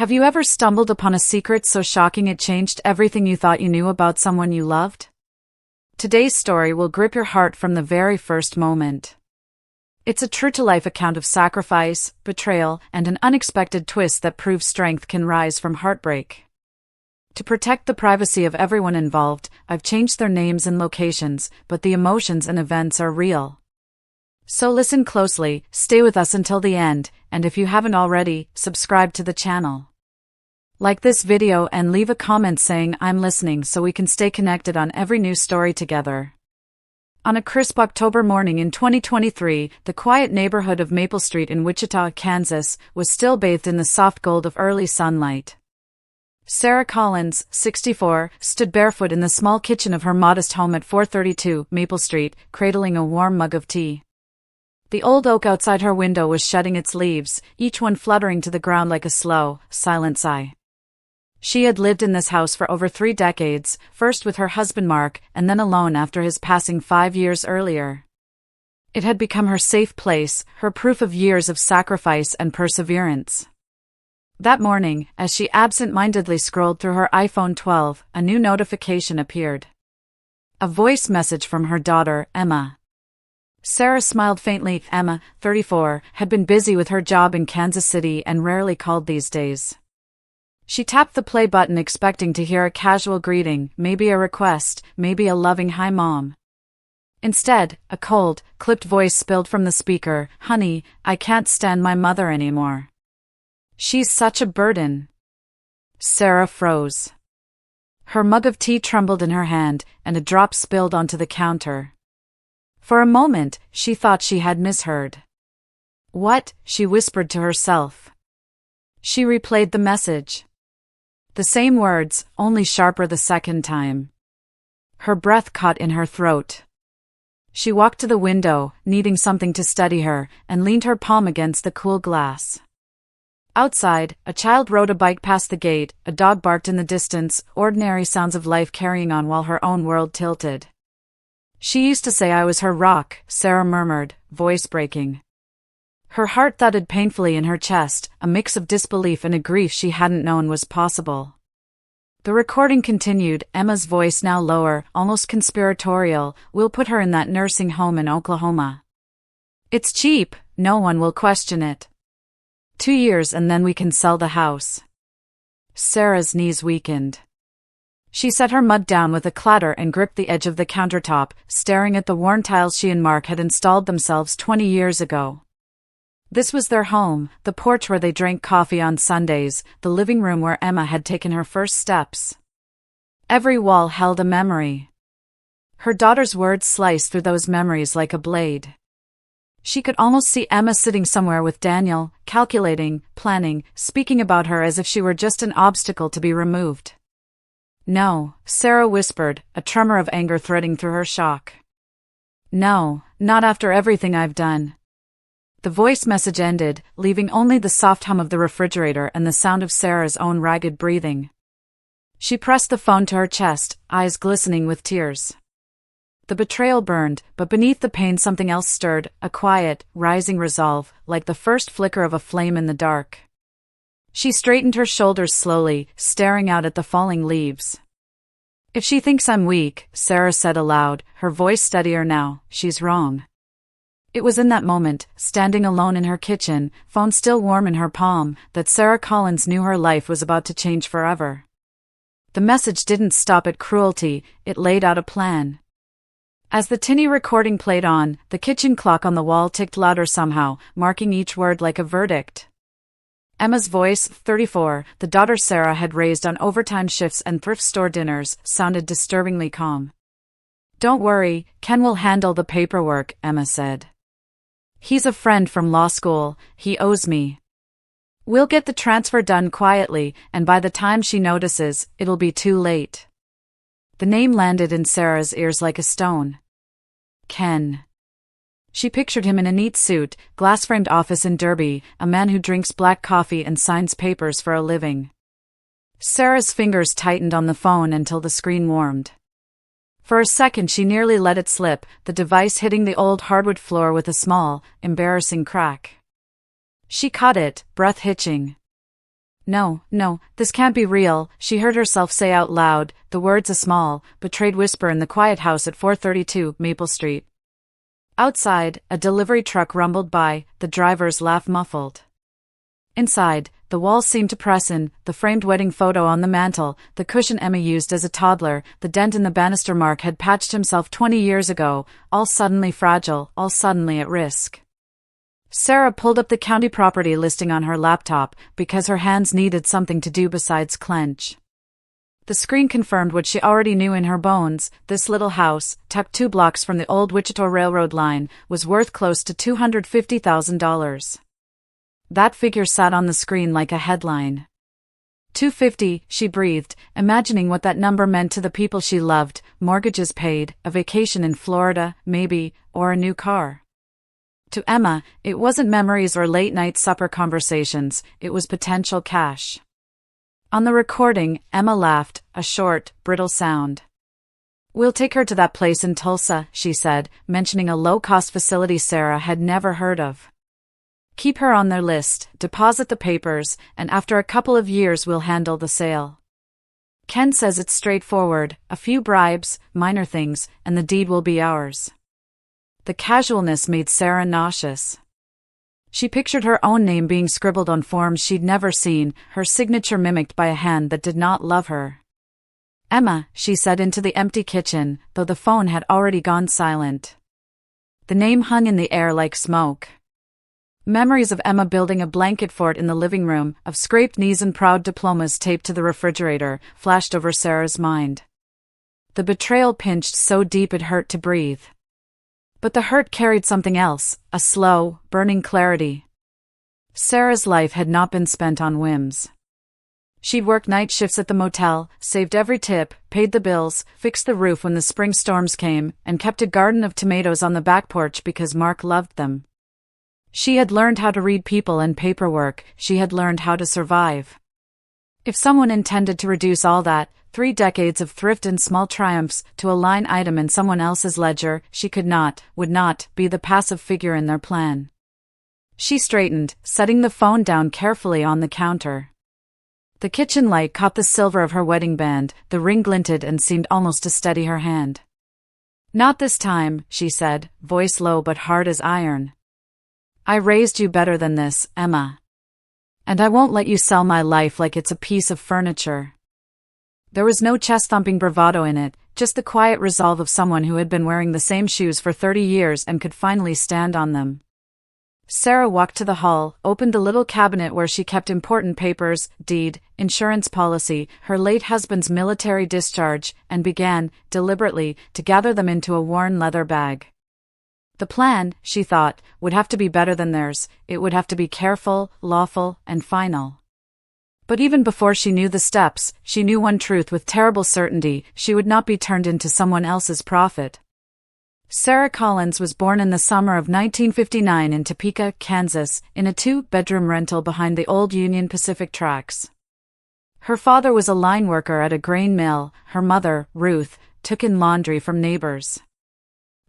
Have you ever stumbled upon a secret so shocking it changed everything you thought you knew about someone you loved? Today's story will grip your heart from the very first moment. It's a true-to-life account of sacrifice, betrayal, and an unexpected twist that proves strength can rise from heartbreak. To protect the privacy of everyone involved, I've changed their names and locations, but the emotions and events are real. So listen closely, stay with us until the end, and if you haven't already, subscribe to the channel. Like this video and leave a comment saying I'm listening so we can stay connected on every new story together. On a crisp October morning in 2023, the quiet neighborhood of Maple Street in Wichita, Kansas, was still bathed in the soft gold of early sunlight. Sarah Collins, 64, stood barefoot in the small kitchen of her modest home at 432 Maple Street, cradling a warm mug of tea. The old oak outside her window was shedding its leaves, each one fluttering to the ground like a slow, silent sigh. She had lived in this house for over 3 decades, first with her husband Mark, and then alone after his passing 5 years earlier. It had become her safe place, her proof of years of sacrifice and perseverance. That morning, as she absent-mindedly scrolled through her iPhone 12, a new notification appeared. A voice message from her daughter, Emma. Sarah smiled faintly. Emma, 34, had been busy with her job in Kansas City and rarely called these days. She tapped the play button expecting to hear a casual greeting, maybe a request, maybe a loving "Hi Mom." Instead, a cold, clipped voice spilled from the speaker. "Honey, I can't stand my mother anymore. She's such a burden." Sarah froze. Her mug of tea trembled in her hand, and a drop spilled onto the counter. For a moment, she thought she had misheard. "What?" she whispered to herself. She replayed the message. The same words, only sharper the second time. Her breath caught in her throat. She walked to the window, needing something to steady her, and leaned her palm against the cool glass. Outside, a child rode a bike past the gate, a dog barked in the distance, ordinary sounds of life carrying on while her own world tilted. "She used to say I was her rock," Sarah murmured, voice breaking. Her heart thudded painfully in her chest, a mix of disbelief and a grief she hadn't known was possible. The recording continued, Emma's voice now lower, almost conspiratorial. "We'll put her in that nursing home in Oklahoma. It's cheap, no one will question it. 2 years and then we can sell the house." Sarah's knees weakened. She set her mug down with a clatter and gripped the edge of the countertop, staring at the worn tiles she and Mark had installed themselves 20 years ago. This was their home, the porch where they drank coffee on Sundays, the living room where Emma had taken her first steps. Every wall held a memory. Her daughter's words sliced through those memories like a blade. She could almost see Emma sitting somewhere with Daniel, calculating, planning, speaking about her as if she were just an obstacle to be removed. "No," Sarah whispered, a tremor of anger threading through her shock. "No, not after everything I've done." The voice message ended, leaving only the soft hum of the refrigerator and the sound of Sarah's own ragged breathing. She pressed the phone to her chest, eyes glistening with tears. The betrayal burned, but beneath the pain something else stirred, a quiet, rising resolve, like the first flicker of a flame in the dark. She straightened her shoulders slowly, staring out at the falling leaves. "If she thinks I'm weak," Sarah said aloud, her voice steadier now, "she's wrong." It was in that moment, standing alone in her kitchen, phone still warm in her palm, that Sarah Collins knew her life was about to change forever. The message didn't stop at cruelty, it laid out a plan. As the tinny recording played on, the kitchen clock on the wall ticked louder somehow, marking each word like a verdict. Emma's voice, 34, the daughter Sarah had raised on overtime shifts and thrift store dinners, sounded disturbingly calm. "Don't worry, Ken will handle the paperwork," Emma said. "He's a friend from law school, he owes me. We'll get the transfer done quietly, and by the time she notices, it'll be too late." The name landed in Sarah's ears like a stone. Ken. She pictured him in a neat suit, glass-framed office in Derby, a man who drinks black coffee and signs papers for a living. Sarah's fingers tightened on the phone until the screen warmed. For a second she nearly let it slip, the device hitting the old hardwood floor with a small, embarrassing crack. She caught it, breath hitching. No, no, this can't be real, she heard herself say out loud, the words a small, betrayed whisper in the quiet house at 432 Maple Street. Outside, a delivery truck rumbled by, the driver's laugh muffled. Inside, the walls seemed to press in, the framed wedding photo on the mantel, the cushion Emma used as a toddler, the dent in the banister Mark had patched himself 20 years ago, all suddenly fragile, all suddenly at risk. Sarah pulled up the county property listing on her laptop, because her hands needed something to do besides clench. The screen confirmed what she already knew in her bones: this little house, tucked 2 blocks from the old Wichita Railroad line, was worth close to $250,000. That figure sat on the screen like a headline. 250, she breathed, imagining what that number meant to the people she loved: mortgages paid, a vacation in Florida, maybe, or a new car. To Emma, it wasn't memories or late-night supper conversations, it was potential cash. On the recording, Emma laughed, a short, brittle sound. "We'll take her to that place in Tulsa," she said, mentioning a low-cost facility Sarah had never heard of. "Keep her on their list, deposit the papers, and after a couple of years we'll handle the sale. Ken says it's straightforward, a few bribes, minor things, and the deed will be ours." The casualness made Sarah nauseous. She pictured her own name being scribbled on forms she'd never seen, her signature mimicked by a hand that did not love her. "Emma," she said into the empty kitchen, though the phone had already gone silent. The name hung in the air like smoke. Memories of Emma building a blanket fort in the living room, of scraped knees and proud diplomas taped to the refrigerator, flashed over Sarah's mind. The betrayal pinched so deep it hurt to breathe. But the hurt carried something else, a slow, burning clarity. Sarah's life had not been spent on whims. She'd worked night shifts at the motel, saved every tip, paid the bills, fixed the roof when the spring storms came, and kept a garden of tomatoes on the back porch because Mark loved them. She had learned how to read people and paperwork, she had learned how to survive. If someone intended to reduce all that, 3 decades of thrift and small triumphs, to a line item in someone else's ledger, she could not, would not, be the passive figure in their plan. She straightened, setting the phone down carefully on the counter. The kitchen light caught the silver of her wedding band, the ring glinted and seemed almost to steady her hand. "Not this time," she said, voice low but hard as iron. "I raised you better than this, Emma. And I won't let you sell my life like it's a piece of furniture." There was no chest-thumping bravado in it, just the quiet resolve of someone who had been wearing the same shoes for 30 years and could finally stand on them. Sarah walked to the hall, opened the little cabinet where she kept important papers, deed, insurance policy, her late husband's military discharge, and began, deliberately, to gather them into a worn leather bag. The plan, she thought, would have to be better than theirs. It would have to be careful, lawful, and final. But even before she knew the steps, she knew one truth with terrible certainty: she would not be turned into someone else's profit. Sarah Collins was born in the summer of 1959 in Topeka, Kansas, in a 2-bedroom rental behind the old Union Pacific tracks. Her father was a line worker at a grain mill. Her mother, Ruth, took in laundry from neighbors.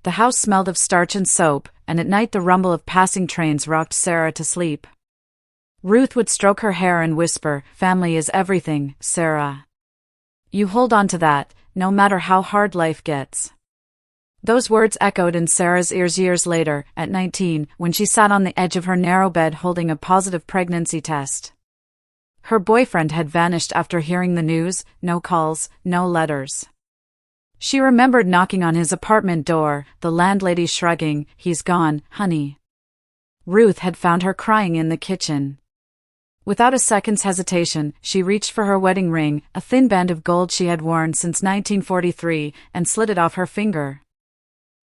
The house smelled of starch and soap, and at night the rumble of passing trains rocked Sarah to sleep. Ruth would stroke her hair and whisper, "Family is everything, Sarah. You hold on to that, no matter how hard life gets." Those words echoed in Sarah's ears years later, at 19, when she sat on the edge of her narrow bed holding a positive pregnancy test. Her boyfriend had vanished after hearing the news, no calls, no letters. She remembered knocking on his apartment door, the landlady shrugging, "He's gone, honey." Ruth had found her crying in the kitchen. Without a second's hesitation, she reached for her wedding ring, a thin band of gold she had worn since 1943, and slid it off her finger.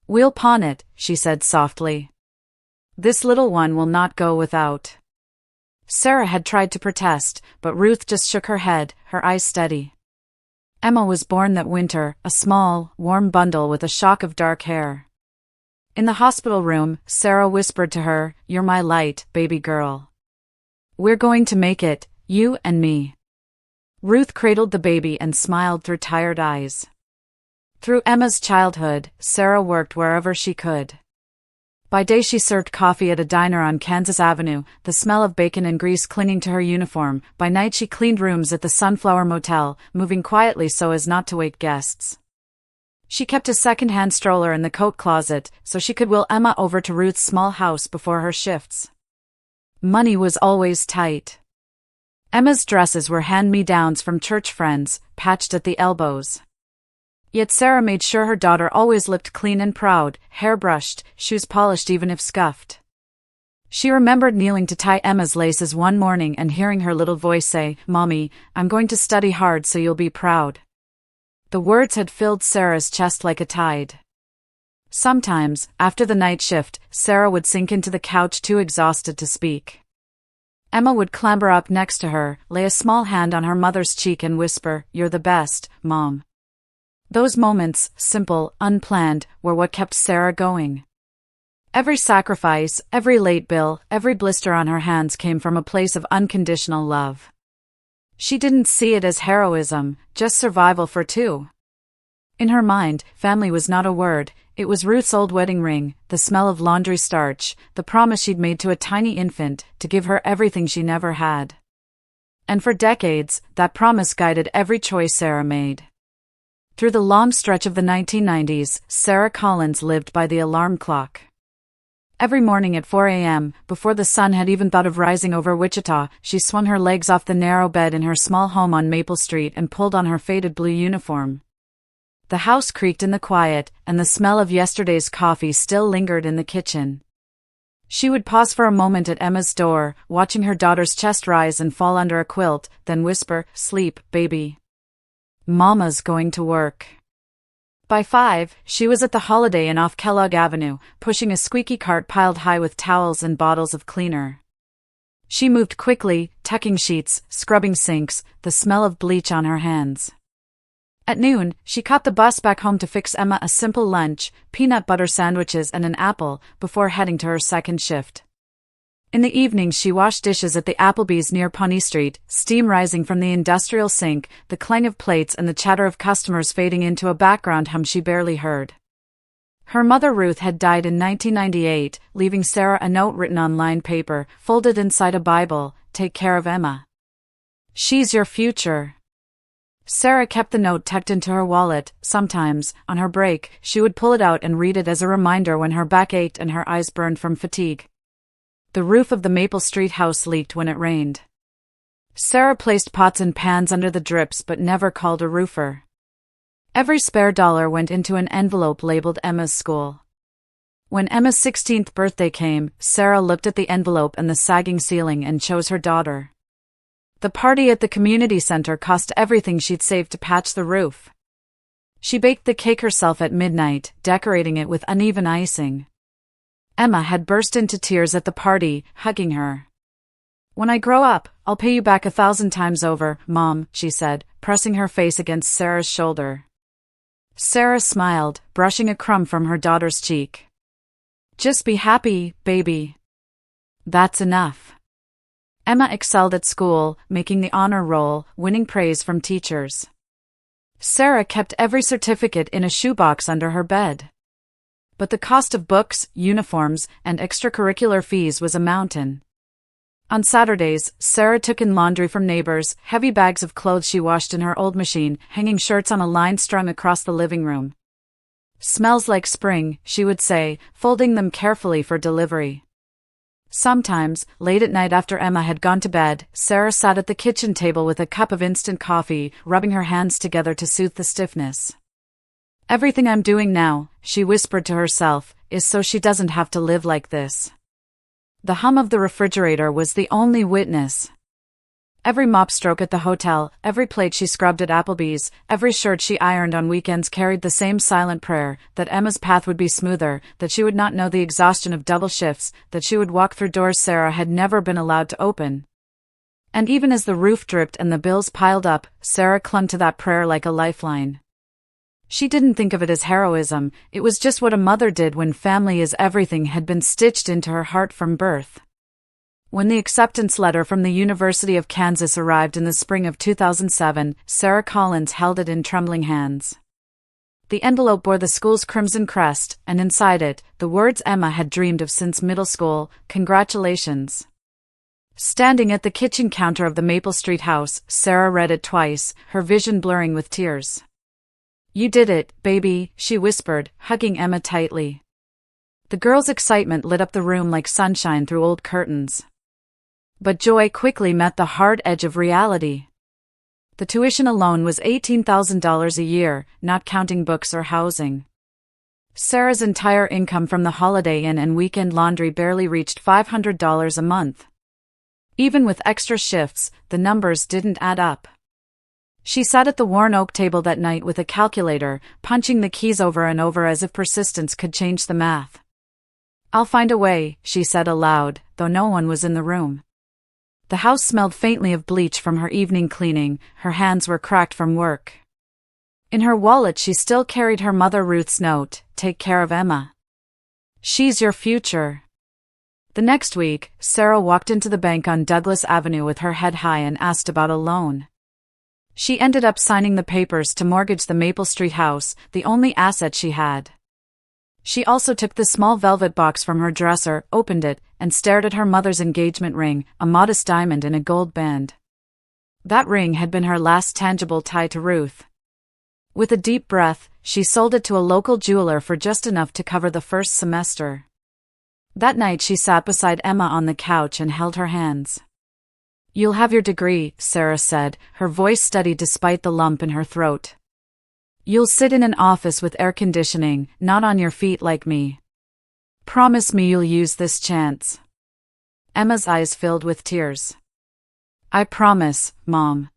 "We'll pawn it," she said softly. "This little one will not go without." Sarah had tried to protest, but Ruth just shook her head, her eyes steady. Emma was born that winter, a small, warm bundle with a shock of dark hair. In the hospital room, Sarah whispered to her, "You're my light, baby girl. We're going to make it, you and me." Ruth cradled the baby and smiled through tired eyes. Through Emma's childhood, Sarah worked wherever she could. By day she served coffee at a diner on Kansas Avenue, the smell of bacon and grease clinging to her uniform. By night she cleaned rooms at the Sunflower Motel, moving quietly so as not to wake guests. She kept a second-hand stroller in the coat closet, so she could wheel Emma over to Ruth's small house before her shifts. Money was always tight. Emma's dresses were hand-me-downs from church friends, patched at the elbows. Yet Sarah made sure her daughter always looked clean and proud, hair brushed, shoes polished even if scuffed. She remembered kneeling to tie Emma's laces one morning and hearing her little voice say, "Mommy, I'm going to study hard so you'll be proud." The words had filled Sarah's chest like a tide. Sometimes, after the night shift, Sarah would sink into the couch too exhausted to speak. Emma would clamber up next to her, lay a small hand on her mother's cheek and whisper, "You're the best, Mom." Those moments, simple, unplanned, were what kept Sarah going. Every sacrifice, every late bill, every blister on her hands came from a place of unconditional love. She didn't see it as heroism, just survival for two. In her mind, family was not a word, it was Ruth's old wedding ring, the smell of laundry starch, the promise she'd made to a tiny infant, to give her everything she never had. And for decades, that promise guided every choice Sarah made. Through the long stretch of the 1990s, Sarah Collins lived by the alarm clock. Every morning at 4 a.m., before the sun had even thought of rising over Wichita, she swung her legs off the narrow bed in her small home on Maple Street and pulled on her faded blue uniform. The house creaked in the quiet, and the smell of yesterday's coffee still lingered in the kitchen. She would pause for a moment at Emma's door, watching her daughter's chest rise and fall under a quilt, then whisper, "Sleep, baby. Mama's going to work." By 5, she was at the Holiday Inn off Kellogg Avenue, pushing a squeaky cart piled high with towels and bottles of cleaner. She moved quickly, tucking sheets, scrubbing sinks, the smell of bleach on her hands. At noon, she caught the bus back home to fix Emma a simple lunch, peanut butter sandwiches and an apple, before heading to her second shift. In the evening she washed dishes at the Applebee's near Pawnee Street, steam rising from the industrial sink, the clang of plates and the chatter of customers fading into a background hum she barely heard. Her mother Ruth had died in 1998, leaving Sarah a note written on lined paper, folded inside a Bible, "Take care of Emma. She's your future." Sarah kept the note tucked into her wallet. Sometimes, on her break, she would pull it out and read it as a reminder when her back ached and her eyes burned from fatigue. The roof of the Maple Street house leaked when it rained. Sarah placed pots and pans under the drips but never called a roofer. Every spare dollar went into an envelope labeled Emma's school. When Emma's 16th birthday came, Sarah looked at the envelope and the sagging ceiling and chose her daughter. The party at the community center cost everything she'd saved to patch the roof. She baked the cake herself at midnight, decorating it with uneven icing. Emma had burst into tears at the party, hugging her. "When I grow up, I'll pay you back 1,000 times over, Mom," she said, pressing her face against Sarah's shoulder. Sarah smiled, brushing a crumb from her daughter's cheek. "Just be happy, baby. That's enough." Emma excelled at school, making the honor roll, winning praise from teachers. Sarah kept every certificate in a shoebox under her bed. But the cost of books, uniforms, and extracurricular fees was a mountain. On Saturdays, Sarah took in laundry from neighbors, heavy bags of clothes she washed in her old machine, hanging shirts on a line strung across the living room. "Smells like spring," she would say, folding them carefully for delivery. Sometimes, late at night after Emma had gone to bed, Sarah sat at the kitchen table with a cup of instant coffee, rubbing her hands together to soothe the stiffness. "Everything I'm doing now," she whispered to herself, "is so she doesn't have to live like this." The hum of the refrigerator was the only witness. Every mop stroke at the hotel, every plate she scrubbed at Applebee's, every shirt she ironed on weekends carried the same silent prayer, that Emma's path would be smoother, that she would not know the exhaustion of double shifts, that she would walk through doors Sarah had never been allowed to open. And even as the roof dripped and the bills piled up, Sarah clung to that prayer like a lifeline. She didn't think of it as heroism, it was just what a mother did when family is everything had been stitched into her heart from birth. When the acceptance letter from the University of Kansas arrived in the spring of 2007, Sarah Collins held it in trembling hands. The envelope bore the school's crimson crest, and inside it, the words Emma had dreamed of since middle school: "Congratulations." Standing at the kitchen counter of the Maple Street house, Sarah read it twice, her vision blurring with tears. "You did it, baby," she whispered, hugging Emma tightly. The girl's excitement lit up the room like sunshine through old curtains. But joy quickly met the hard edge of reality. The tuition alone was $18,000 a year, not counting books or housing. Sarah's entire income from the Holiday Inn and weekend laundry barely reached $500 a month. Even with extra shifts, the numbers didn't add up. She sat at the worn oak table that night with a calculator, punching the keys over and over as if persistence could change the math. "I'll find a way," she said aloud, though no one was in the room. The house smelled faintly of bleach from her evening cleaning, her hands were cracked from work. In her wallet she still carried her mother Ruth's note: "Take care of Emma. She's your future." The next week, Sarah walked into the bank on Douglas Avenue with her head high and asked about a loan. She ended up signing the papers to mortgage the Maple Street house, the only asset she had. She also took the small velvet box from her dresser, opened it, and stared at her mother's engagement ring, a modest diamond in a gold band. That ring had been her last tangible tie to Ruth. With a deep breath, she sold it to a local jeweler for just enough to cover the first semester. That night she sat beside Emma on the couch and held her hands. "You'll have your degree," Sarah said, her voice steady despite the lump in her throat. "You'll sit in an office with air conditioning, not on your feet like me. Promise me you'll use this chance." Emma's eyes filled with tears. "I promise, Mom.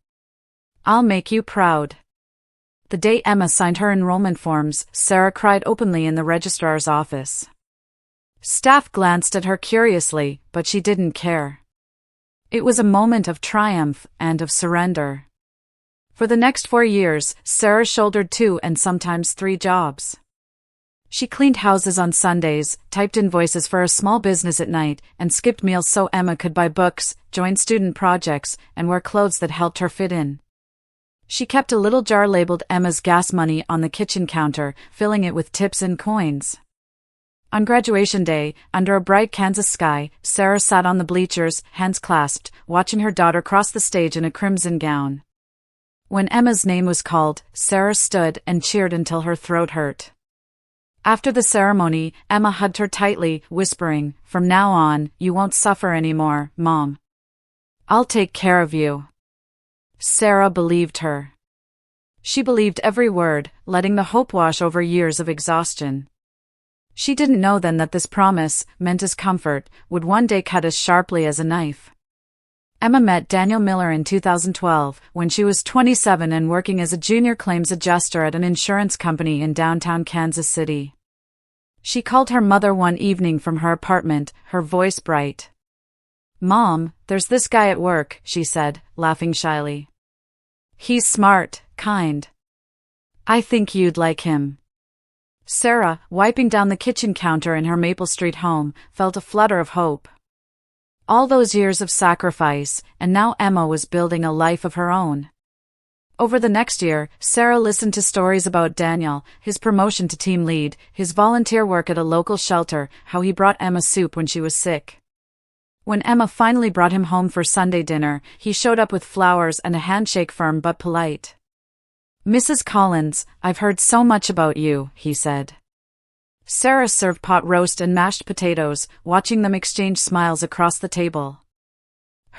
I'll make you proud." The day Emma signed her enrollment forms, Sarah cried openly in the registrar's office. Staff glanced at her curiously, but she didn't care. It was a moment of triumph and of surrender. For the next 4 years, Sarah shouldered 2 and sometimes 3 jobs. She cleaned houses on Sundays, typed invoices for a small business at night, and skipped meals so Emma could buy books, join student projects, and wear clothes that helped her fit in. She kept a little jar labeled Emma's gas money on the kitchen counter, filling it with tips and coins. On graduation day, under a bright Kansas sky, Sarah sat on the bleachers, hands clasped, watching her daughter cross the stage in a crimson gown. When Emma's name was called, Sarah stood and cheered until her throat hurt. After the ceremony, Emma hugged her tightly, whispering, "From now on, you won't suffer anymore, Mom. I'll take care of you." Sarah believed her. She believed every word, letting the hope wash over years of exhaustion. She didn't know then that this promise, meant as comfort, would one day cut as sharply as a knife. Emma met Daniel Miller in 2012, when she was 27 and working as a junior claims adjuster at an insurance company in downtown Kansas City. She called her mother one evening from her apartment, her voice bright. "Mom, there's this guy at work," she said, laughing shyly. "He's smart, kind. I think you'd like him." Sarah, wiping down the kitchen counter in her Maple Street home, felt a flutter of hope. All those years of sacrifice, and now Emma was building a life of her own. Over the next year, Sarah listened to stories about Daniel, his promotion to team lead, his volunteer work at a local shelter, how he brought Emma soup when she was sick. When Emma finally brought him home for Sunday dinner, he showed up with flowers and a handshake, firm but polite. "Mrs. Collins, I've heard so much about you," he said. Sarah served pot roast and mashed potatoes, watching them exchange smiles across the table.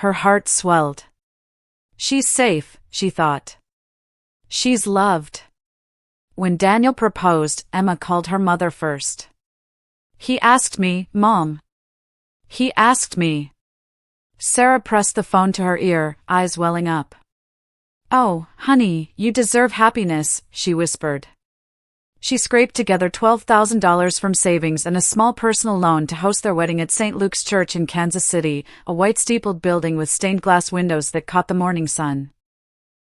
Her heart swelled. She's safe, she thought. She's loved. When Daniel proposed, Emma called her mother first. "He asked me, Mom. He asked me." Sarah pressed the phone to her ear, eyes welling up. "Oh, honey, you deserve happiness," she whispered. She scraped together $12,000 from savings and a small personal loan to host their wedding at St. Luke's Church in Kansas City, a white steepled building with stained glass windows that caught the morning sun.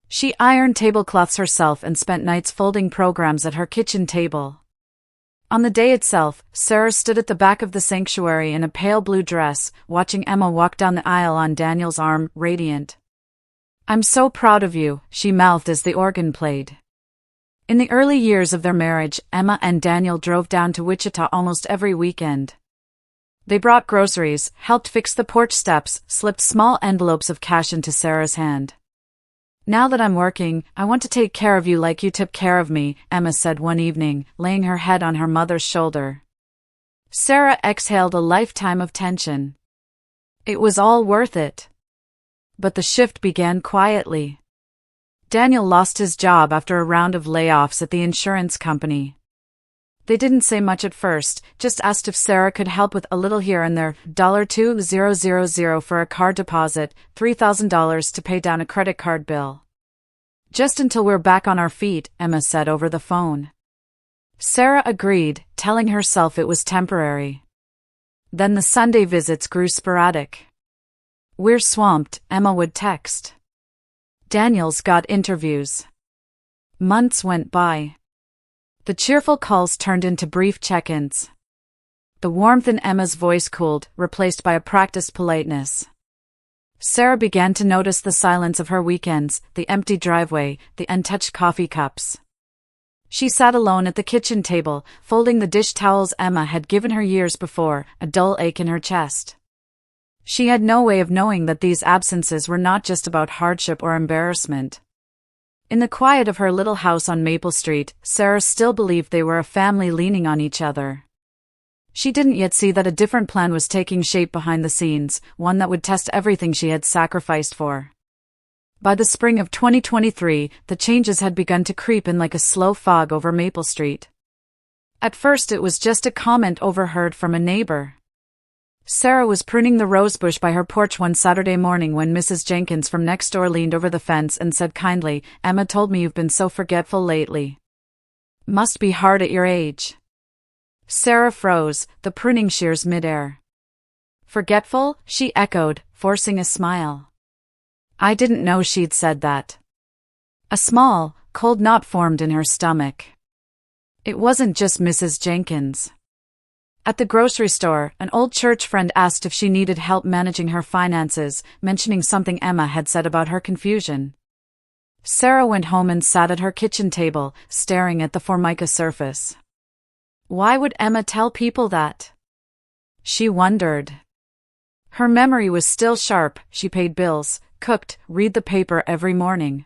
She ironed tablecloths herself and spent nights folding programs at her kitchen table. On the day itself, Sarah stood at the back of the sanctuary in a pale blue dress, watching Emma walk down the aisle on Daniel's arm, radiant. "I'm so proud of you," she mouthed as the organ played. In the early years of their marriage, Emma and Daniel drove down to Wichita almost every weekend. They brought groceries, helped fix the porch steps, slipped small envelopes of cash into Sarah's hand. "Now that I'm working, I want to take care of you like you took care of me," Emma said one evening, laying her head on her mother's shoulder. Sarah exhaled a lifetime of tension. It was all worth it. But the shift began quietly. Daniel lost his job after a round of layoffs at the insurance company. They didn't say much at first, just asked if Sarah could help with a little here and there, $2,000 for a car deposit, $3,000 to pay down a credit card bill. "Just until we're back on our feet," Emma said over the phone. Sarah agreed, telling herself it was temporary. Then the Sunday visits grew sporadic. "We're swamped," Emma would text. Daniel's got interviews. Months went by. The cheerful calls turned into brief check-ins. The warmth in Emma's voice cooled, replaced by a practiced politeness. Sarah began to notice the silence of her weekends, the empty driveway, the untouched coffee cups. She sat alone at the kitchen table, folding the dish towels Emma had given her years before, a dull ache in her chest. She had no way of knowing that these absences were not just about hardship or embarrassment. In the quiet of her little house on Maple Street, Sarah still believed they were a family leaning on each other. She didn't yet see that a different plan was taking shape behind the scenes, one that would test everything she had sacrificed for. By the spring of 2023, the changes had begun to creep in like a slow fog over Maple Street. At first it was just a comment overheard from a neighbor. Sarah was pruning the rosebush by her porch one Saturday morning when Mrs. Jenkins from next door leaned over the fence and said kindly, "Emma told me you've been so forgetful lately. Must be hard at your age." Sarah froze, the pruning shears midair. "Forgetful?" she echoed, forcing a smile. I didn't know she'd said that. A small, cold knot formed in her stomach. It wasn't just Mrs. Jenkins. At the grocery store, an old church friend asked if she needed help managing her finances, mentioning something Emma had said about her confusion. Sarah went home and sat at her kitchen table, staring at the formica surface. Why would Emma tell people that? She wondered. Her memory was still sharp, she paid bills, cooked, read the paper every morning.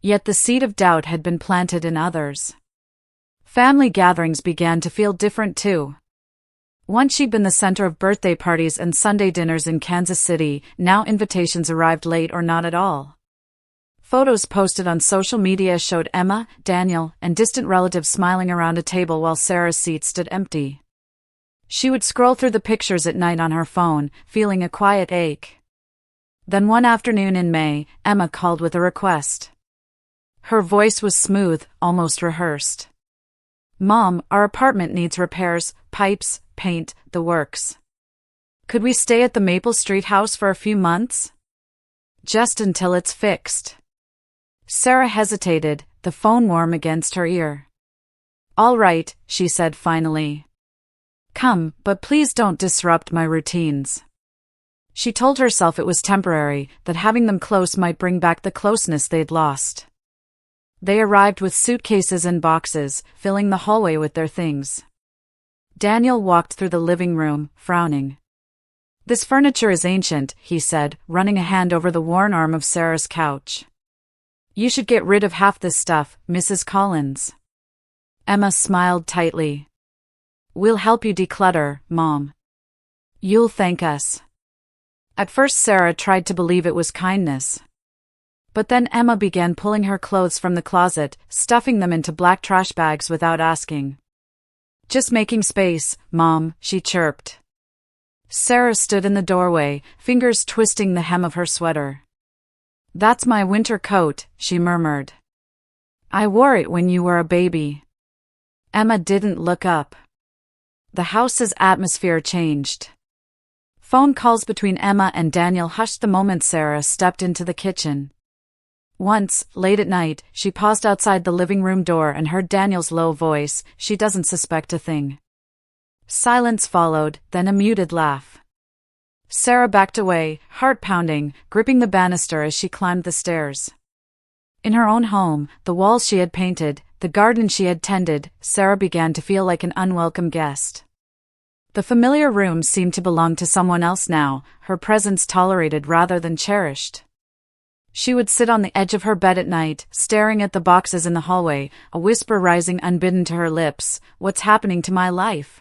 Yet the seed of doubt had been planted in others. Family gatherings began to feel different too. Once she'd been the center of birthday parties and Sunday dinners in Kansas City, now invitations arrived late or not at all. Photos posted on social media showed Emma, Daniel, and distant relatives smiling around a table while Sarah's seat stood empty. She would scroll through the pictures at night on her phone, feeling a quiet ache. Then one afternoon in May, Emma called with a request. Her voice was smooth, almost rehearsed. "Mom, our apartment needs repairs, pipes, paint, the works. Could we stay at the Maple Street house for a few months? Just until it's fixed." Sarah hesitated, the phone warm against her ear. "All right," she said finally. "Come, but please don't disrupt my routines." She told herself it was temporary, that having them close might bring back the closeness they'd lost. They arrived with suitcases and boxes, filling the hallway with their things. Daniel walked through the living room, frowning. "This furniture is ancient," he said, running a hand over the worn arm of Sarah's couch. "You should get rid of half this stuff, Mrs. Collins." Emma smiled tightly. "We'll help you declutter, Mom. You'll thank us." At first Sarah tried to believe it was kindness. But then Emma began pulling her clothes from the closet, stuffing them into black trash bags without asking. "Just making space, Mom," she chirped. Sarah stood in the doorway, fingers twisting the hem of her sweater. "That's my winter coat," she murmured. "I wore it when you were a baby." Emma didn't look up. The house's atmosphere changed. Phone calls between Emma and Daniel hushed the moment Sarah stepped into the kitchen. Once, late at night, she paused outside the living room door and heard Daniel's low voice, "She doesn't suspect a thing." Silence followed, then a muted laugh. Sarah backed away, heart pounding, gripping the banister as she climbed the stairs. In her own home, the walls she had painted, the garden she had tended, Sarah began to feel like an unwelcome guest. The familiar room seemed to belong to someone else now, her presence tolerated rather than cherished. She would sit on the edge of her bed at night, staring at the boxes in the hallway, a whisper rising unbidden to her lips, "What's happening to my life?"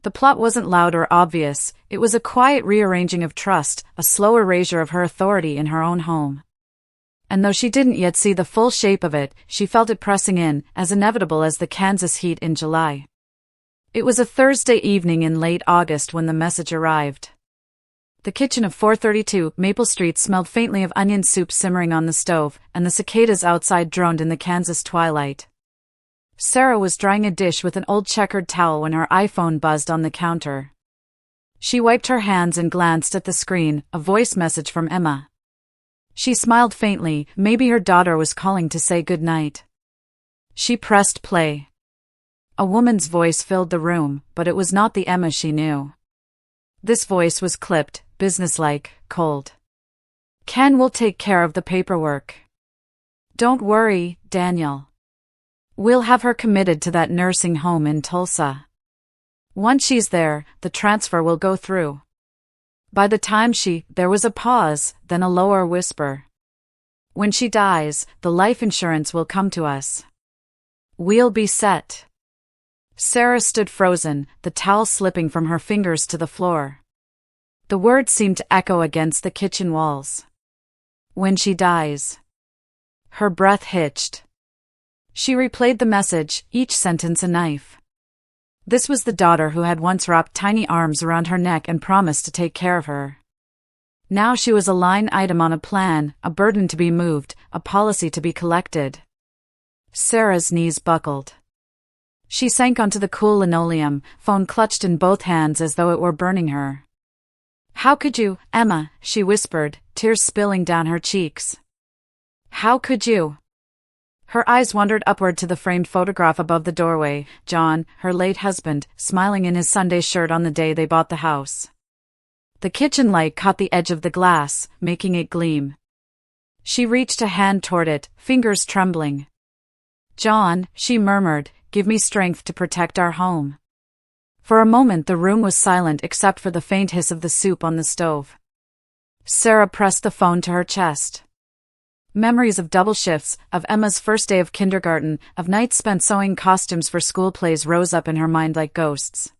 The plot wasn't loud or obvious, it was a quiet rearranging of trust, a slow erasure of her authority in her own home. And though she didn't yet see the full shape of it, she felt it pressing in, as inevitable as the Kansas heat in July. It was a Thursday evening in late August when the message arrived. The kitchen of 432 Maple Street smelled faintly of onion soup simmering on the stove, and the cicadas outside droned in the Kansas twilight. Sarah was drying a dish with an old checkered towel when her iPhone buzzed on the counter. She wiped her hands and glanced at the screen, a voice message from Emma. She smiled faintly, maybe her daughter was calling to say goodnight. She pressed play. A woman's voice filled the room, but it was not the Emma she knew. This voice was clipped, businesslike, cold. "Ken will take care of the paperwork. Don't worry, Daniel. We'll have her committed to that nursing home in Tulsa. Once she's there, the transfer will go through. By the time there was a pause, then a lower whisper. When she dies, the life insurance will come to us. We'll be set." Sarah stood frozen, the towel slipping from her fingers to the floor. The words seemed to echo against the kitchen walls. "When she dies." Her breath hitched. She replayed the message, each sentence a knife. This was the daughter who had once wrapped tiny arms around her neck and promised to take care of her. Now she was a line item on a plan, a burden to be moved, a policy to be collected. Sarah's knees buckled. She sank onto the cool linoleum, phone clutched in both hands as though it were burning her. "How could you, Emma?" she whispered, tears spilling down her cheeks. "How could you?" Her eyes wandered upward to the framed photograph above the doorway, John, her late husband, smiling in his Sunday shirt on the day they bought the house. The kitchen light caught the edge of the glass, making it gleam. She reached a hand toward it, fingers trembling. "John," she murmured, "give me strength to protect our home." For a moment the room was silent except for the faint hiss of the soup on the stove. Sarah pressed the phone to her chest. Memories of double shifts, of Emma's first day of kindergarten, of nights spent sewing costumes for school plays rose up in her mind like ghosts.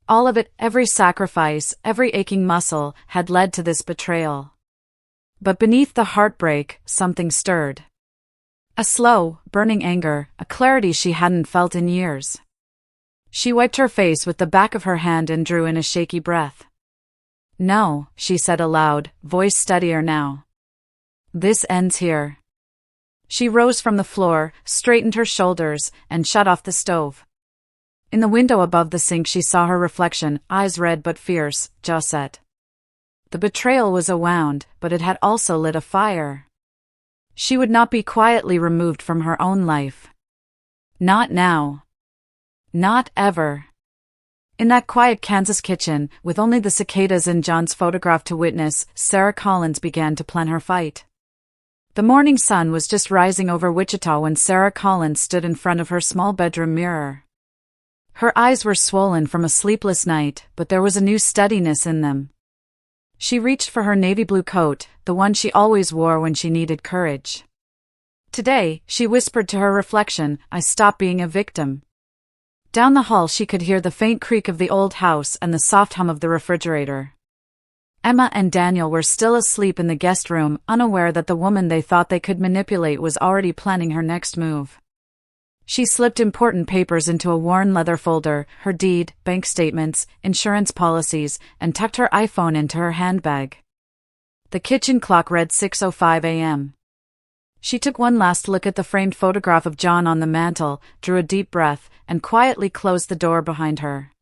All of it, every sacrifice, every aching muscle, had led to this betrayal. But beneath the heartbreak, something stirred. A slow, burning anger, a clarity she hadn't felt in years. She wiped her face with the back of her hand and drew in a shaky breath. "No," she said aloud, voice steadier now. "This ends here." She rose from the floor, straightened her shoulders, and shut off the stove. In the window above the sink she saw her reflection, eyes red but fierce, jaw set. The betrayal was a wound, but it had also lit a fire. She would not be quietly removed from her own life. Not now. Not ever. In that quiet Kansas kitchen, with only the cicadas and John's photograph to witness, Sarah Collins began to plan her fight. The morning sun was just rising over Wichita when Sarah Collins stood in front of her small bedroom mirror. Her eyes were swollen from a sleepless night, but there was a new steadiness in them. She reached for her navy blue coat, the one she always wore when she needed courage. Today, she whispered to her reflection, "I stopped being a victim." Down the hall she could hear the faint creak of the old house and the soft hum of the refrigerator. Emma and Daniel were still asleep in the guest room, unaware that the woman they thought they could manipulate was already planning her next move. She slipped important papers into a worn leather folder, her deed, bank statements, insurance policies, and tucked her iPhone into her handbag. The kitchen clock read 6:05 a.m. She took one last look at the framed photograph of John on the mantel, drew a deep breath, and quietly closed the door behind her.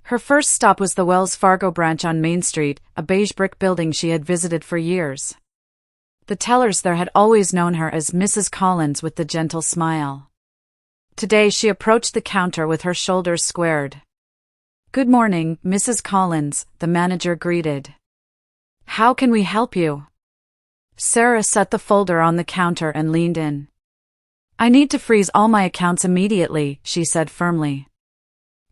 Her first stop was the Wells Fargo branch on Main Street, a beige brick building she had visited for years. The tellers there had always known her as Mrs. Collins with the gentle smile. Today she approached the counter with her shoulders squared. "Good morning, Mrs. Collins," the manager greeted. "How can we help you?" Sarah set the folder on the counter and leaned in. I need to freeze all my accounts immediately, she said firmly.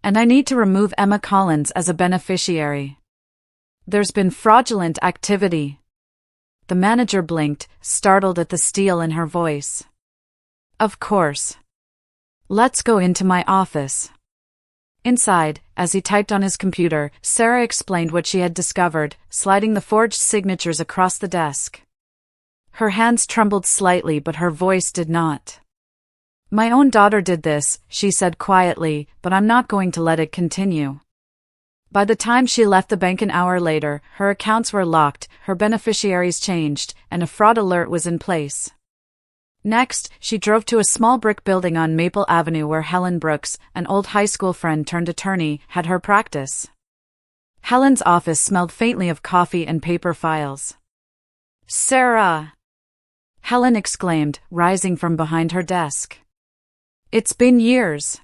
And I need to remove Emma Collins as a beneficiary. There's been fraudulent activity. The manager blinked, startled at the steel in her voice. Of course. Let's go into my office. Inside, as he typed on his computer, Sarah explained what she had discovered, sliding the forged signatures across the desk. Her hands trembled slightly, but her voice did not. My own daughter did this, she said quietly, but I'm not going to let it continue. By the time she left the bank an hour later, her accounts were locked, her beneficiaries changed, and a fraud alert was in place. Next, she drove to a small brick building on Maple Avenue where Helen Brooks, an old high school friend turned attorney, had her practice. Helen's office smelled faintly of coffee and paper files. Sarah! Helen exclaimed, rising from behind her desk. It's been years.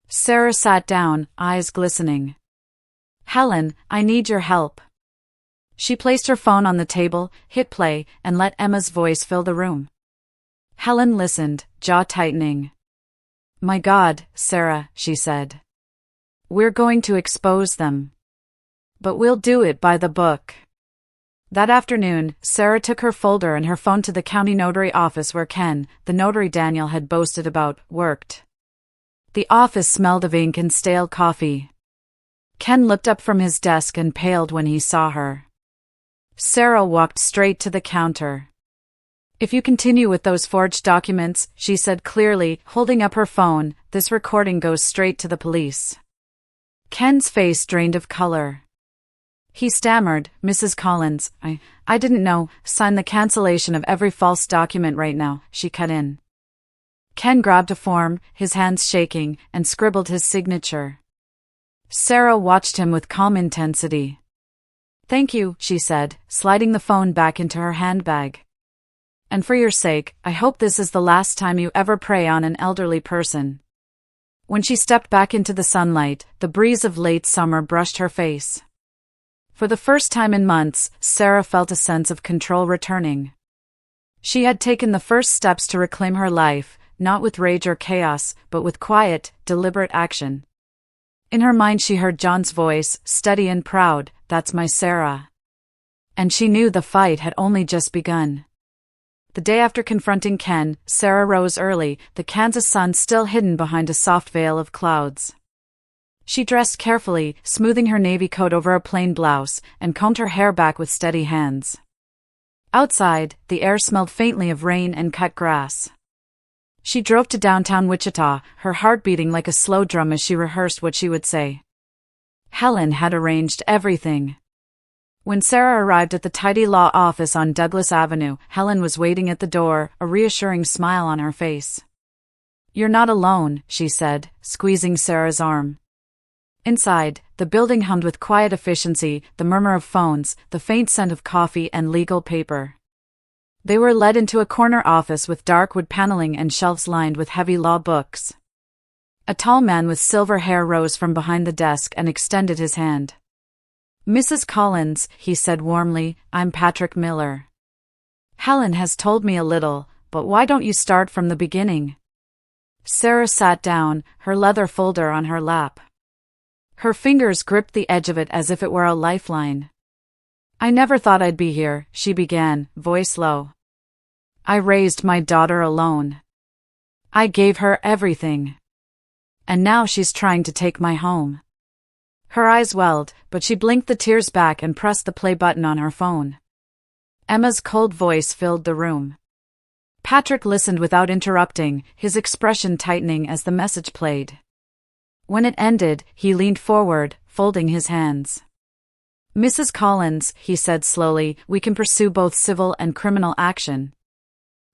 Sarah sat down, eyes glistening. Helen, I need your help. She placed her phone on the table, hit play, and let Emma's voice fill the room. Helen listened, jaw tightening. My God, Sarah, she said. We're going to expose them. But we'll do it by the book. That afternoon, Sarah took her folder and her phone to the county notary office where Ken, the notary Daniel had boasted about, worked. The office smelled of ink and stale coffee. Ken looked up from his desk and paled when he saw her. Sarah walked straight to the counter. If you continue with those forged documents, she said clearly, holding up her phone, this recording goes straight to the police. Ken's face drained of color. He stammered, Mrs. Collins, I didn't know, sign the cancellation of every false document right now, she cut in. Ken grabbed a form, his hands shaking, and scribbled his signature. Sarah watched him with calm intensity. Thank you, she said, sliding the phone back into her handbag. And for your sake, I hope this is the last time you ever prey on an elderly person. When she stepped back into the sunlight, the breeze of late summer brushed her face. For the first time in months, Sarah felt a sense of control returning. She had taken the first steps to reclaim her life, not with rage or chaos, but with quiet, deliberate action. In her mind she heard John's voice, steady and proud, that's my Sarah. And she knew the fight had only just begun. The day after confronting Ken, Sarah rose early, the Kansas sun still hidden behind a soft veil of clouds. She dressed carefully, smoothing her navy coat over a plain blouse, and combed her hair back with steady hands. Outside, the air smelled faintly of rain and cut grass. She drove to downtown Wichita, her heart beating like a slow drum as she rehearsed what she would say. Helen had arranged everything. When Sarah arrived at the tidy law office on Douglas Avenue, Helen was waiting at the door, a reassuring smile on her face. You're not alone, she said, squeezing Sarah's arm. Inside, the building hummed with quiet efficiency, the murmur of phones, the faint scent of coffee and legal paper. They were led into a corner office with dark wood paneling and shelves lined with heavy law books. A tall man with silver hair rose from behind the desk and extended his hand. Mrs. Collins, he said warmly, I'm Patrick Miller. Helen has told me a little, but why don't you start from the beginning? Sarah sat down, her leather folder on her lap. Her fingers gripped the edge of it as if it were a lifeline. I never thought I'd be here, she began, voice low. I raised my daughter alone. I gave her everything. And now she's trying to take my home. Her eyes welled, but she blinked the tears back and pressed the play button on her phone. Emma's cold voice filled the room. Patrick listened without interrupting, his expression tightening as the message played. When it ended, he leaned forward, folding his hands. Mrs. Collins, he said slowly, we can pursue both civil and criminal action.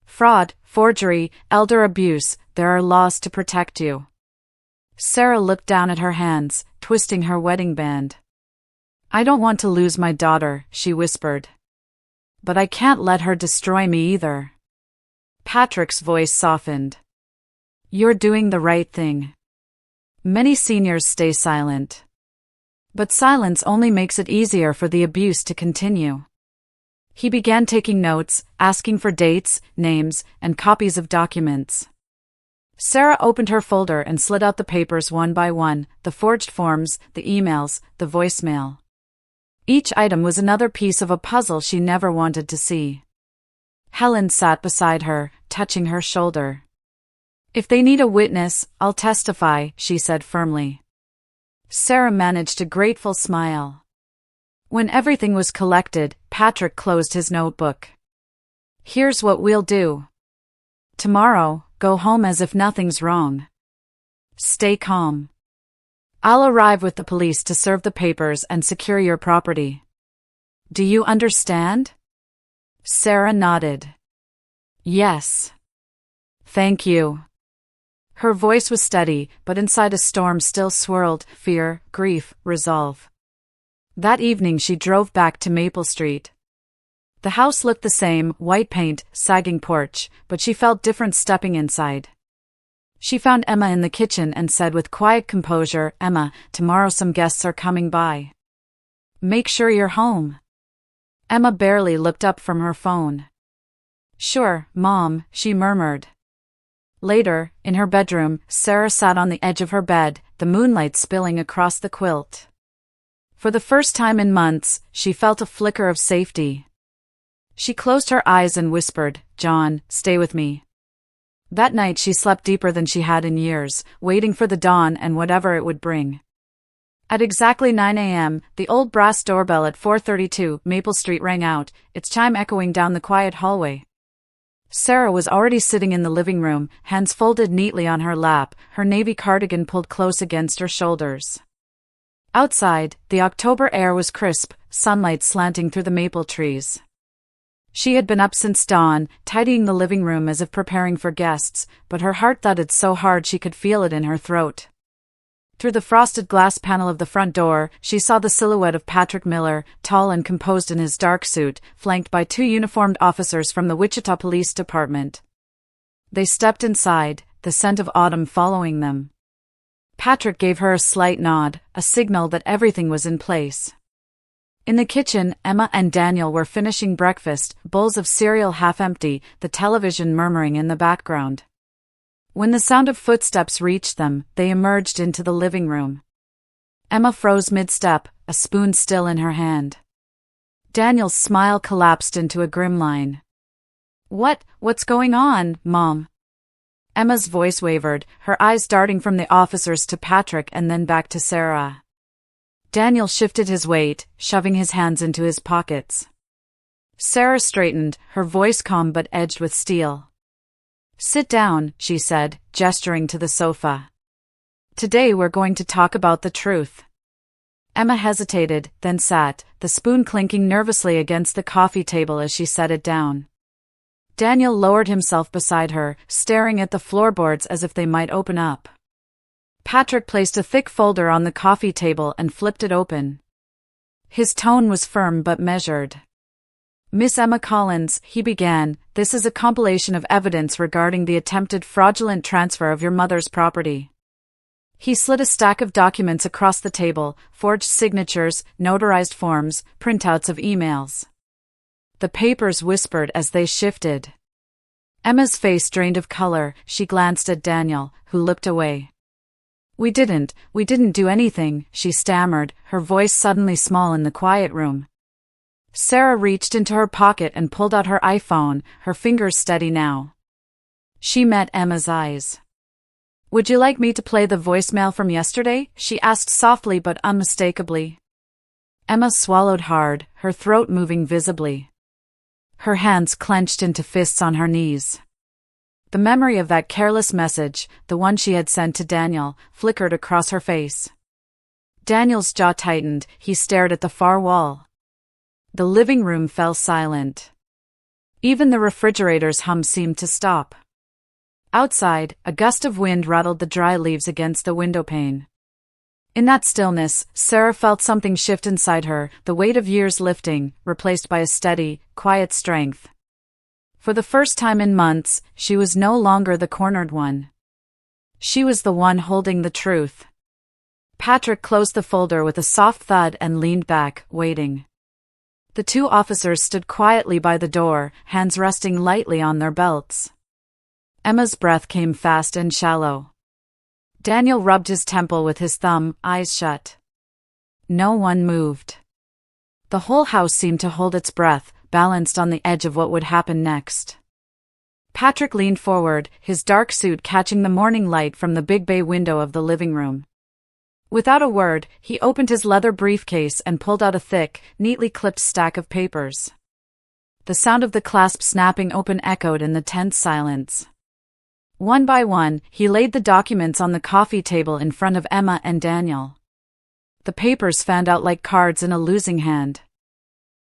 Fraud, forgery, elder abuse, there are laws to protect you. Sarah looked down at her hands, twisting her wedding band. I don't want to lose my daughter, she whispered. But I can't let her destroy me either. Patrick's voice softened. You're doing the right thing. Many seniors stay silent. But silence only makes it easier for the abuse to continue. He began taking notes, asking for dates, names, and copies of documents. Sarah opened her folder and slid out the papers one by one, the forged forms, the emails, the voicemail. Each item was another piece of a puzzle she never wanted to see. Helen sat beside her, touching her shoulder. "If they need a witness, I'll testify," she said firmly. Sarah managed a grateful smile. When everything was collected, Patrick closed his notebook. "Here's what we'll do. Tomorrow, go home as if nothing's wrong. Stay calm. I'll arrive with the police to serve the papers and secure your property. Do you understand?" Sarah nodded. "Yes. Thank you." Her voice was steady, but inside a storm still swirled fear, grief, resolve. That evening she drove back to Maple Street. The house looked the same, white paint, sagging porch, but she felt different stepping inside. She found Emma in the kitchen and said with quiet composure, "Emma, tomorrow some guests are coming by. Make sure you're home." Emma barely looked up from her phone. "Sure, Mom," she murmured. Later, in her bedroom, Sarah sat on the edge of her bed, the moonlight spilling across the quilt. For the first time in months, she felt a flicker of safety. She closed her eyes and whispered, "John, stay with me." That night she slept deeper than she had in years, waiting for the dawn and whatever it would bring. At exactly 9 a.m., the old brass doorbell at 432 Maple Street rang out, its chime echoing down the quiet hallway. Sarah was already sitting in the living room, hands folded neatly on her lap, her navy cardigan pulled close against her shoulders. Outside, the October air was crisp, sunlight slanting through the maple trees. She had been up since dawn, tidying the living room as if preparing for guests, but her heart thudded so hard she could feel it in her throat. Through the frosted glass panel of the front door, she saw the silhouette of Patrick Miller, tall and composed in his dark suit, flanked by two uniformed officers from the Wichita Police Department. They stepped inside, the scent of autumn following them. Patrick gave her a slight nod, a signal that everything was in place. In the kitchen, Emma and Daniel were finishing breakfast, bowls of cereal half empty, the television murmuring in the background. When the sound of footsteps reached them, they emerged into the living room. Emma froze mid-step, a spoon still in her hand. Daniel's smile collapsed into a grim line. What's going on, Mom?" Emma's voice wavered, her eyes darting from the officers to Patrick and then back to Sarah. Daniel shifted his weight, shoving his hands into his pockets. Sarah straightened, her voice calm but edged with steel. "Sit down," she said, gesturing to the sofa. "Today we're going to talk about the truth." Emma hesitated, then sat, the spoon clinking nervously against the coffee table as she set it down. Daniel lowered himself beside her, staring at the floorboards as if they might open up. Patrick placed a thick folder on the coffee table and flipped it open. His tone was firm but measured. "Miss Emma Collins," he began, "this is a compilation of evidence regarding the attempted fraudulent transfer of your mother's property." He slid a stack of documents across the table, forged signatures, notarized forms, printouts of emails. The papers whispered as they shifted. Emma's face drained of color, she glanced at Daniel, who looked away. We didn't do anything," she stammered, her voice suddenly small in the quiet room. Sarah reached into her pocket and pulled out her iPhone, her fingers steady now. She met Emma's eyes. "Would you like me to play the voicemail from yesterday?" she asked softly but unmistakably. Emma swallowed hard, her throat moving visibly. Her hands clenched into fists on her knees. The memory of that careless message, the one she had sent to Daniel, flickered across her face. Daniel's jaw tightened, he stared at the far wall. The living room fell silent. Even the refrigerator's hum seemed to stop. Outside, a gust of wind rattled the dry leaves against the windowpane. In that stillness, Sarah felt something shift inside her, the weight of years lifting, replaced by a steady, quiet strength. For the first time in months, she was no longer the cornered one. She was the one holding the truth. Patrick closed the folder with a soft thud and leaned back, waiting. The two officers stood quietly by the door, hands resting lightly on their belts. Emma's breath came fast and shallow. Daniel rubbed his temple with his thumb, eyes shut. No one moved. The whole house seemed to hold its breath, balanced on the edge of what would happen next. Patrick leaned forward, his dark suit catching the morning light from the big bay window of the living room. Without a word, he opened his leather briefcase and pulled out a thick, neatly clipped stack of papers. The sound of the clasp snapping open echoed in the tense silence. One by one, he laid the documents on the coffee table in front of Emma and Daniel. The papers fanned out like cards in a losing hand.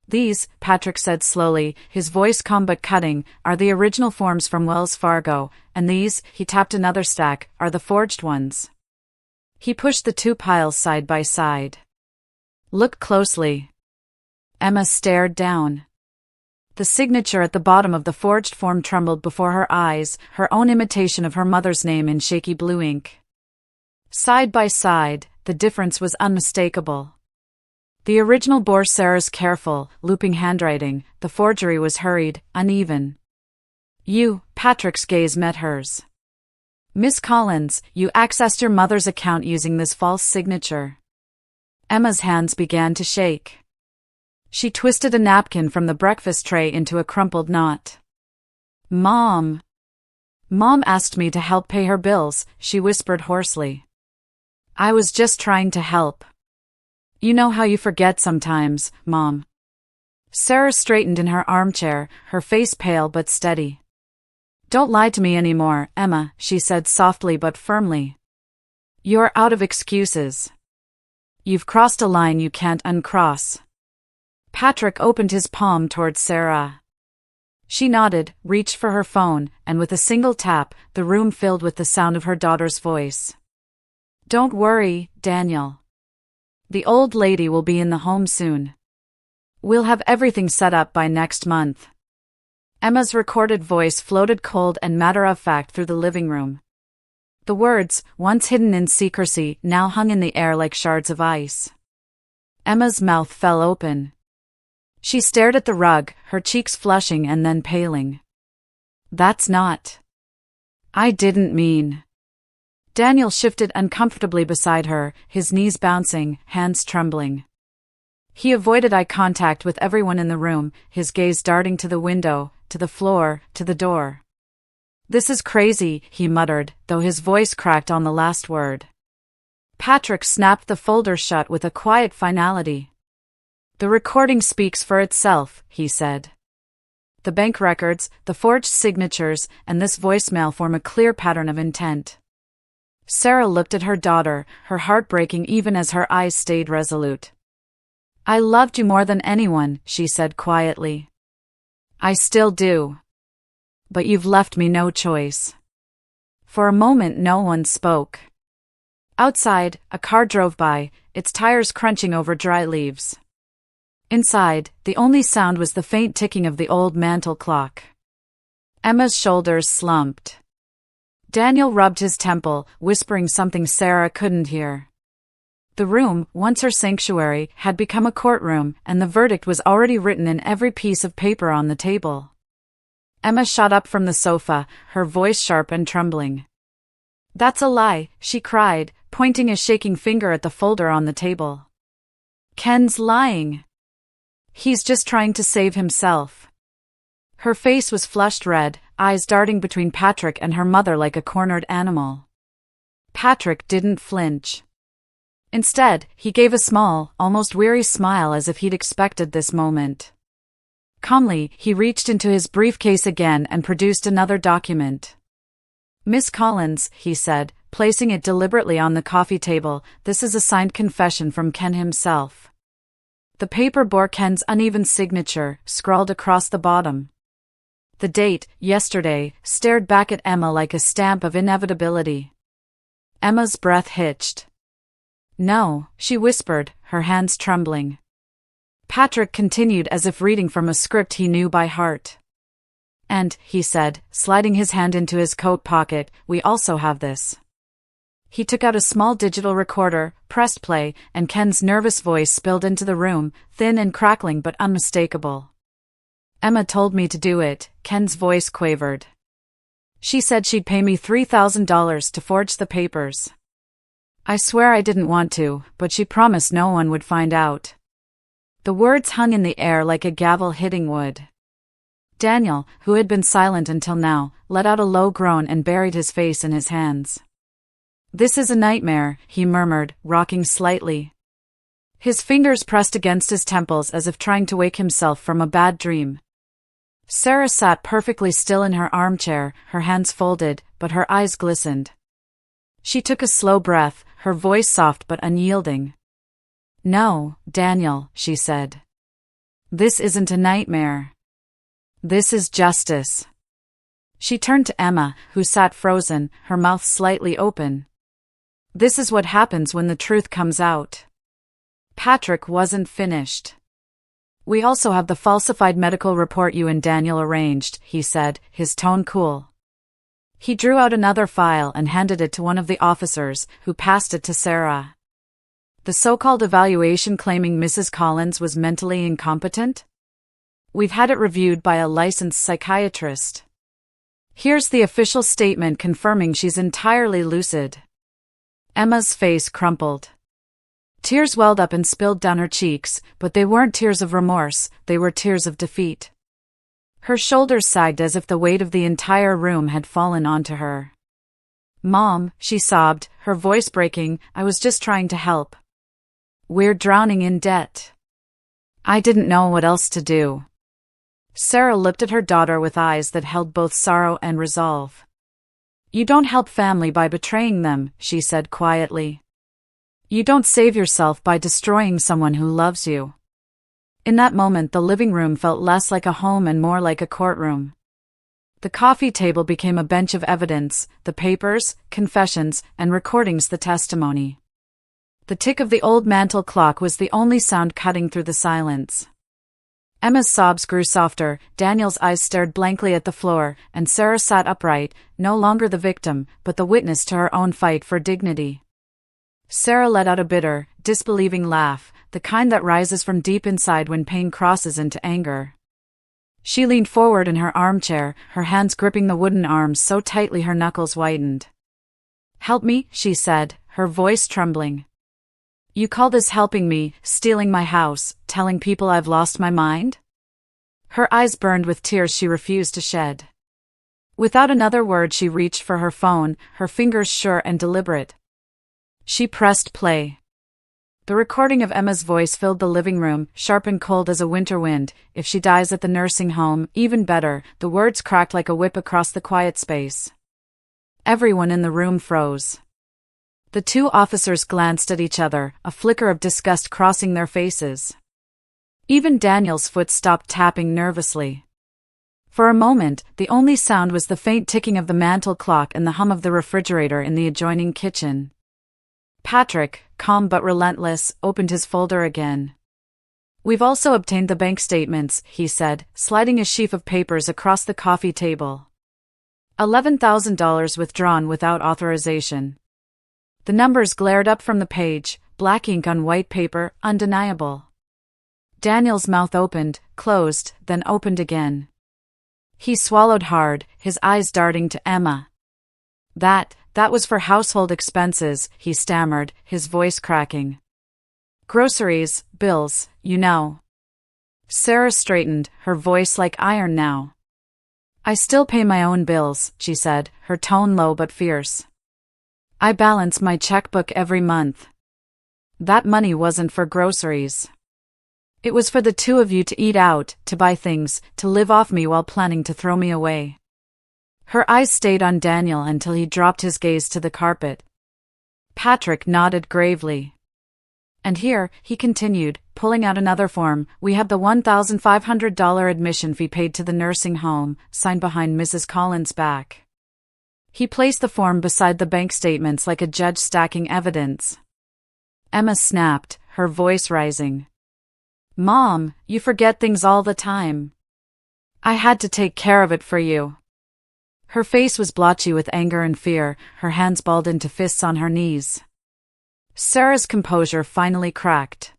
These, Patrick said slowly, his voice calm but cutting, are the original forms from Wells Fargo, and these, he tapped another stack, are the forged ones. He pushed the two piles side by side. Look closely. Emma stared down. The signature at the bottom of the forged form trembled before her eyes, her own imitation of her mother's name in shaky blue ink. Side by side, the difference was unmistakable. The original bore Sarah's careful, looping handwriting, the forgery was hurried, uneven. Patrick's gaze met hers. Miss Collins, you accessed your mother's account using this false signature. Emma's hands began to shake. She twisted a napkin from the breakfast tray into a crumpled knot. Mom asked me to help pay her bills, she whispered hoarsely. I was just trying to help. You know how you forget sometimes, Mom. Sarah straightened in her armchair, her face pale but steady. Don't lie to me anymore, Emma, she said softly but firmly. You're out of excuses. You've crossed a line you can't uncross. Patrick opened his palm towards Sarah. She nodded, reached for her phone, and with a single tap, the room filled with the sound of her daughter's voice. Don't worry, Daniel. The old lady will be in the home soon. We'll have everything set up by next month. Emma's recorded voice floated cold and matter-of-fact through the living room. The words, once hidden in secrecy, now hung in the air like shards of ice. Emma's mouth fell open. She stared at the rug, her cheeks flushing and then paling. That's not. I didn't mean. Daniel shifted uncomfortably beside her, his knees bouncing, hands trembling. He avoided eye contact with everyone in the room, his gaze darting to the window, to the floor, to the door. This is crazy, he muttered, though his voice cracked on the last word. Patrick snapped the folder shut with a quiet finality. The recording speaks for itself, he said. The bank records, the forged signatures, and this voicemail form a clear pattern of intent. Sarah looked at her daughter, her heart breaking even as her eyes stayed resolute. I loved you more than anyone, she said quietly. I still do. But you've left me no choice. For a moment no one spoke. Outside, a car drove by, its tires crunching over dry leaves. Inside, the only sound was the faint ticking of the old mantel clock. Emma's shoulders slumped. Daniel rubbed his temple, whispering something Sarah couldn't hear. The room, once her sanctuary, had become a courtroom, and the verdict was already written in every piece of paper on the table. Emma shot up from the sofa, her voice sharp and trembling. That's a lie, she cried, pointing a shaking finger at the folder on the table. Ken's lying. He's just trying to save himself. Her face was flushed red, eyes darting between Patrick and her mother like a cornered animal. Patrick didn't flinch. Instead, he gave a small, almost weary smile as if he'd expected this moment. Calmly, he reached into his briefcase again and produced another document. Miss Collins, he said, placing it deliberately on the coffee table, this is a signed confession from Ken himself. The paper bore Ken's uneven signature, scrawled across the bottom. The date, yesterday, stared back at Emma like a stamp of inevitability. Emma's breath hitched. No, she whispered, her hands trembling. Patrick continued as if reading from a script he knew by heart. And, he said, sliding his hand into his coat pocket, we also have this. He took out a small digital recorder, pressed play, and Ken's nervous voice spilled into the room, thin and crackling but unmistakable. Emma told me to do it, Ken's voice quavered. She said she'd pay me $3,000 to forge the papers. I swear I didn't want to, but she promised no one would find out. The words hung in the air like a gavel hitting wood. Daniel, who had been silent until now, let out a low groan and buried his face in his hands. "This is a nightmare," he murmured, rocking slightly. His fingers pressed against his temples as if trying to wake himself from a bad dream. Sarah sat perfectly still in her armchair, her hands folded, but her eyes glistened. She took a slow breath, her voice soft but unyielding. "No, Daniel," she said. "This isn't a nightmare. This is justice." She turned to Emma, who sat frozen, her mouth slightly open. "This is what happens when the truth comes out." Patrick wasn't finished. "We also have the falsified medical report you and Daniel arranged," he said, his tone cool. He drew out another file and handed it to one of the officers, who passed it to Sarah. "The so-called evaluation claiming Mrs. Collins was mentally incompetent? We've had it reviewed by a licensed psychiatrist. Here's the official statement confirming she's entirely lucid." Emma's face crumpled. Tears welled up and spilled down her cheeks, but they weren't tears of remorse, they were tears of defeat. Her shoulders sagged as if the weight of the entire room had fallen onto her. "Mom," she sobbed, her voice breaking, "I was just trying to help. We're drowning in debt. I didn't know what else to do." Sarah looked at her daughter with eyes that held both sorrow and resolve. "You don't help family by betraying them," she said quietly. "You don't save yourself by destroying someone who loves you." In that moment, the living room felt less like a home and more like a courtroom. The coffee table became a bench of evidence, the papers, confessions, and recordings the testimony. The tick of the old mantel clock was the only sound cutting through the silence. Emma's sobs grew softer, Daniel's eyes stared blankly at the floor, and Sarah sat upright, no longer the victim, but the witness to her own fight for dignity. Sarah let out a bitter, disbelieving laugh, the kind that rises from deep inside when pain crosses into anger. She leaned forward in her armchair, her hands gripping the wooden arms so tightly her knuckles whitened. "Help me," she said, her voice trembling. "You call this helping me, stealing my house, telling people I've lost my mind?" Her eyes burned with tears she refused to shed. Without another word, she reached for her phone, her fingers sure and deliberate. She pressed play. The recording of Emma's voice filled the living room, sharp and cold as a winter wind. "If she dies at the nursing home, even better," the words cracked like a whip across the quiet space. Everyone in the room froze. The two officers glanced at each other, a flicker of disgust crossing their faces. Even Daniel's foot stopped tapping nervously. For a moment, the only sound was the faint ticking of the mantel clock and the hum of the refrigerator in the adjoining kitchen. Patrick, calm but relentless, opened his folder again. "We've also obtained the bank statements," he said, sliding a sheaf of papers across the coffee table. $11,000 withdrawn without authorization. The numbers glared up from the page, black ink on white paper, undeniable. Daniel's mouth opened, closed, then opened again. He swallowed hard, his eyes darting to Emma. That was for household expenses," he stammered, his voice cracking. "Groceries, bills, you know." Sarah straightened, her voice like iron now. "I still pay my own bills," she said, her tone low but fierce. "I balance my checkbook every month. That money wasn't for groceries. It was for the two of you to eat out, to buy things, to live off me while planning to throw me away." Her eyes stayed on Daniel until he dropped his gaze to the carpet. Patrick nodded gravely. "And here," he continued, pulling out another form, "we have the $1,500 admission fee paid to the nursing home, signed behind Mrs. Collins' back." He placed the form beside the bank statements like a judge stacking evidence. Emma snapped, her voice rising. "Mom, you forget things all the time. I had to take care of it for you." Her face was blotchy with anger and fear, her hands balled into fists on her knees. Sarah's composure finally cracked.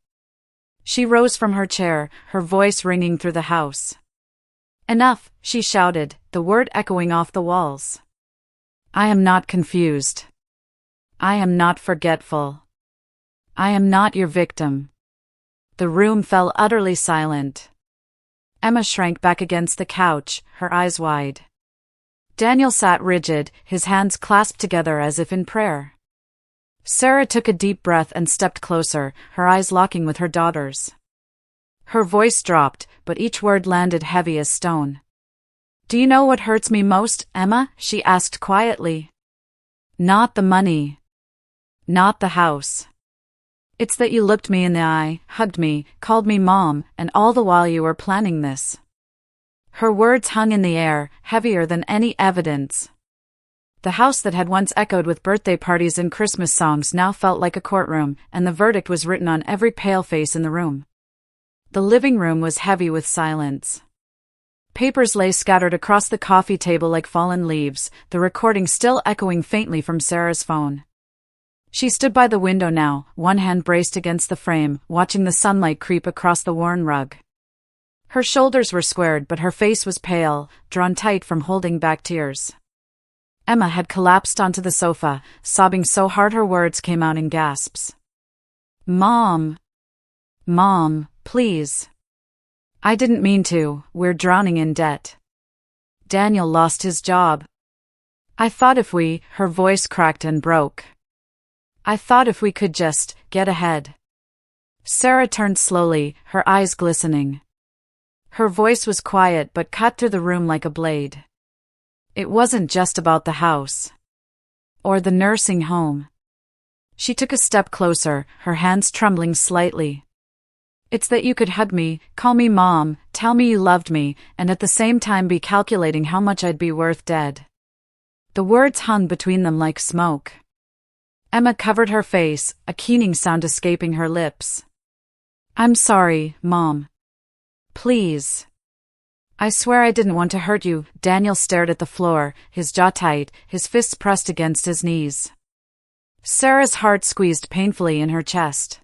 She rose from her chair, her voice ringing through the house. "Enough," she shouted, the word echoing off the walls. I am not confused. I am not forgetful. I am not your victim. The room fell utterly silent. Emma shrank back against the couch, her eyes wide. Daniel sat rigid, his hands clasped together as if in prayer. Sarah took a deep breath and stepped closer, her eyes locking with her daughter's. Her voice dropped, but each word landed heavy as stone. Do you know what hurts me most, Emma? She asked quietly. Not the money. Not the house. It's that you looked me in the eye, hugged me, called me Mom, and all the while you were planning this. Her words hung in the air, heavier than any evidence. The house that had once echoed with birthday parties and Christmas songs now felt like a courtroom, and the verdict was written on every pale face in the room. The living room was heavy with silence. Papers lay scattered across the coffee table like fallen leaves, the recording still echoing faintly from Sarah's phone. She stood by the window now, one hand braced against the frame, watching the sunlight creep across the worn rug. Her shoulders were squared, but her face was pale, drawn tight from holding back tears. Emma had collapsed onto the sofa, sobbing so hard her words came out in gasps. Mom. Mom, please. I didn't mean to, we're drowning in debt. Daniel lost his job. I thought if we, her voice cracked and broke. I thought if we could just get ahead. Sarah turned slowly, her eyes glistening. Her voice was quiet but cut through the room like a blade. It wasn't just about the house. Or the nursing home. She took a step closer, her hands trembling slightly. It's that you could hug me, call me Mom, tell me you loved me, and at the same time be calculating how much I'd be worth dead. The words hung between them like smoke. Emma covered her face, a keening sound escaping her lips. I'm sorry, Mom. Please. I swear I didn't want to hurt you. Daniel stared at the floor, his jaw tight, his fists pressed against his knees. Sarah's heart squeezed painfully in her chest.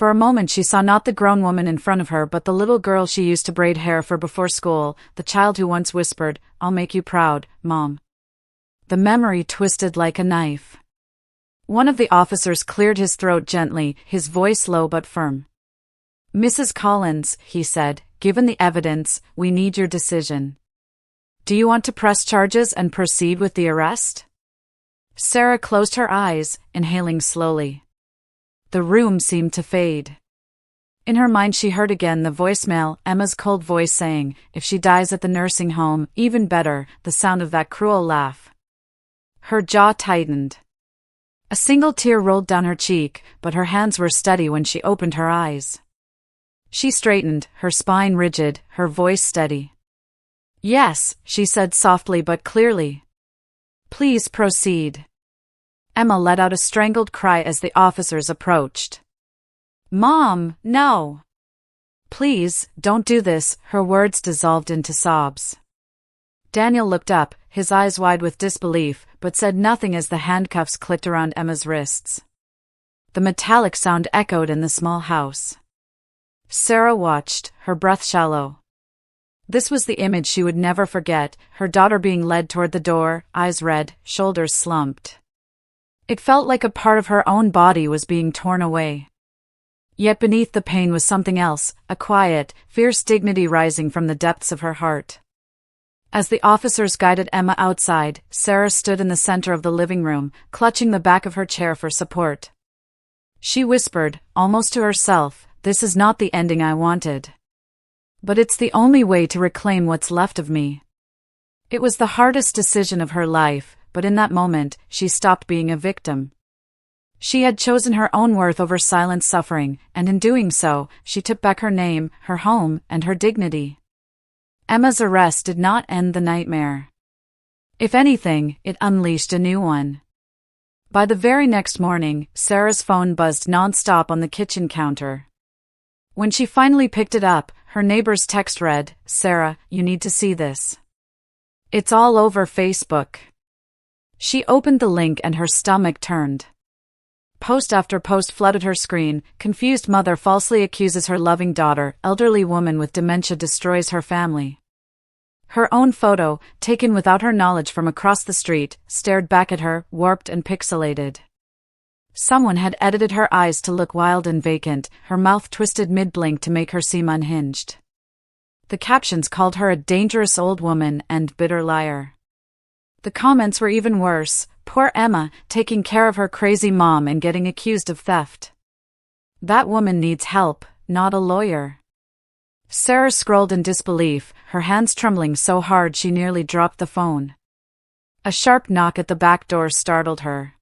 For a moment she saw not the grown woman in front of her but the little girl she used to braid hair for before school, the child who once whispered, I'll make you proud, Mom. The memory twisted like a knife. One of the officers cleared his throat gently, his voice low but firm. Mrs. Collins, he said, given the evidence, we need your decision. Do you want to press charges and proceed with the arrest? Sarah closed her eyes, inhaling slowly. The room seemed to fade. In her mind she heard again the voicemail, Emma's cold voice saying, if she dies at the nursing home, even better, the sound of that cruel laugh. Her jaw tightened. A single tear rolled down her cheek, but her hands were steady when she opened her eyes. She straightened, her spine rigid, her voice steady. Yes, she said softly but clearly. Please proceed. Emma let out a strangled cry as the officers approached. Mom, no. Please, don't do this, her words dissolved into sobs. Daniel looked up, his eyes wide with disbelief, but said nothing as the handcuffs clicked around Emma's wrists. The metallic sound echoed in the small house. Sarah watched, her breath shallow. This was the image she would never forget, her daughter being led toward the door, eyes red, shoulders slumped. It felt like a part of her own body was being torn away. Yet beneath the pain was something else, a quiet, fierce dignity rising from the depths of her heart. As the officers guided Emma outside, Sarah stood in the center of the living room, clutching the back of her chair for support. She whispered, almost to herself, this is not the ending I wanted. But it's the only way to reclaim what's left of me. It was the hardest decision of her life, but in that moment, she stopped being a victim. She had chosen her own worth over silent suffering, and in doing so, she took back her name, her home, and her dignity. Emma's arrest did not end the nightmare. If anything, it unleashed a new one. By the very next morning, Sarah's phone buzzed non-stop on the kitchen counter. When she finally picked it up, her neighbor's text read, Sarah, you need to see this. It's all over Facebook. She opened the link and her stomach turned. Post after post flooded her screen. Confused mother falsely accuses her loving daughter, elderly woman with dementia destroys her family. Her own photo, taken without her knowledge from across the street, stared back at her, warped and pixelated. Someone had edited her eyes to look wild and vacant, her mouth twisted mid-blink to make her seem unhinged. The captions called her a dangerous old woman and bitter liar. The comments were even worse. Poor Emma, taking care of her crazy mom and getting accused of theft. That woman needs help, not a lawyer. Sarah scrolled in disbelief, her hands trembling so hard she nearly dropped the phone. A sharp knock at the back door startled her.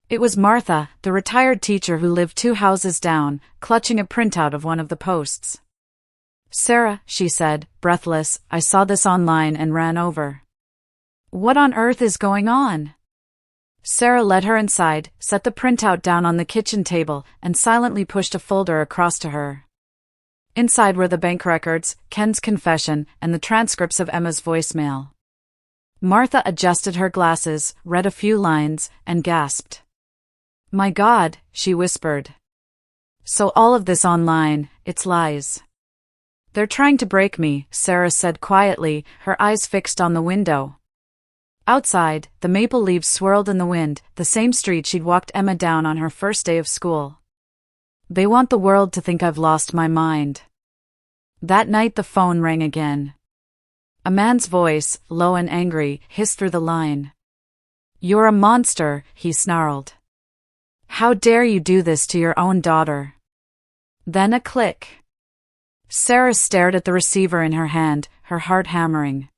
It was Martha, the retired teacher who lived 2 houses down, clutching a printout of one of the posts. "Sarah," she said, breathless, "I saw this online and ran over." "What on earth is going on?" Sarah led her inside, set the printout down on the kitchen table, and silently pushed a folder across to her. Inside were the bank records, Ken's confession, and the transcripts of Emma's voicemail. Martha adjusted her glasses, read a few lines, and gasped. "My God," she whispered. "So all of this online, it's lies." "They're trying to break me," Sarah said quietly, her eyes fixed on the window. Outside, the maple leaves swirled in the wind, the same street she'd walked Emma down on her first day of school. "They want the world to think I've lost my mind." That night the phone rang again. A man's voice, low and angry, hissed through the line. "You're a monster," he snarled. "How dare you do this to your own daughter?" Then a click. Sarah stared at the receiver in her hand, her heart hammering.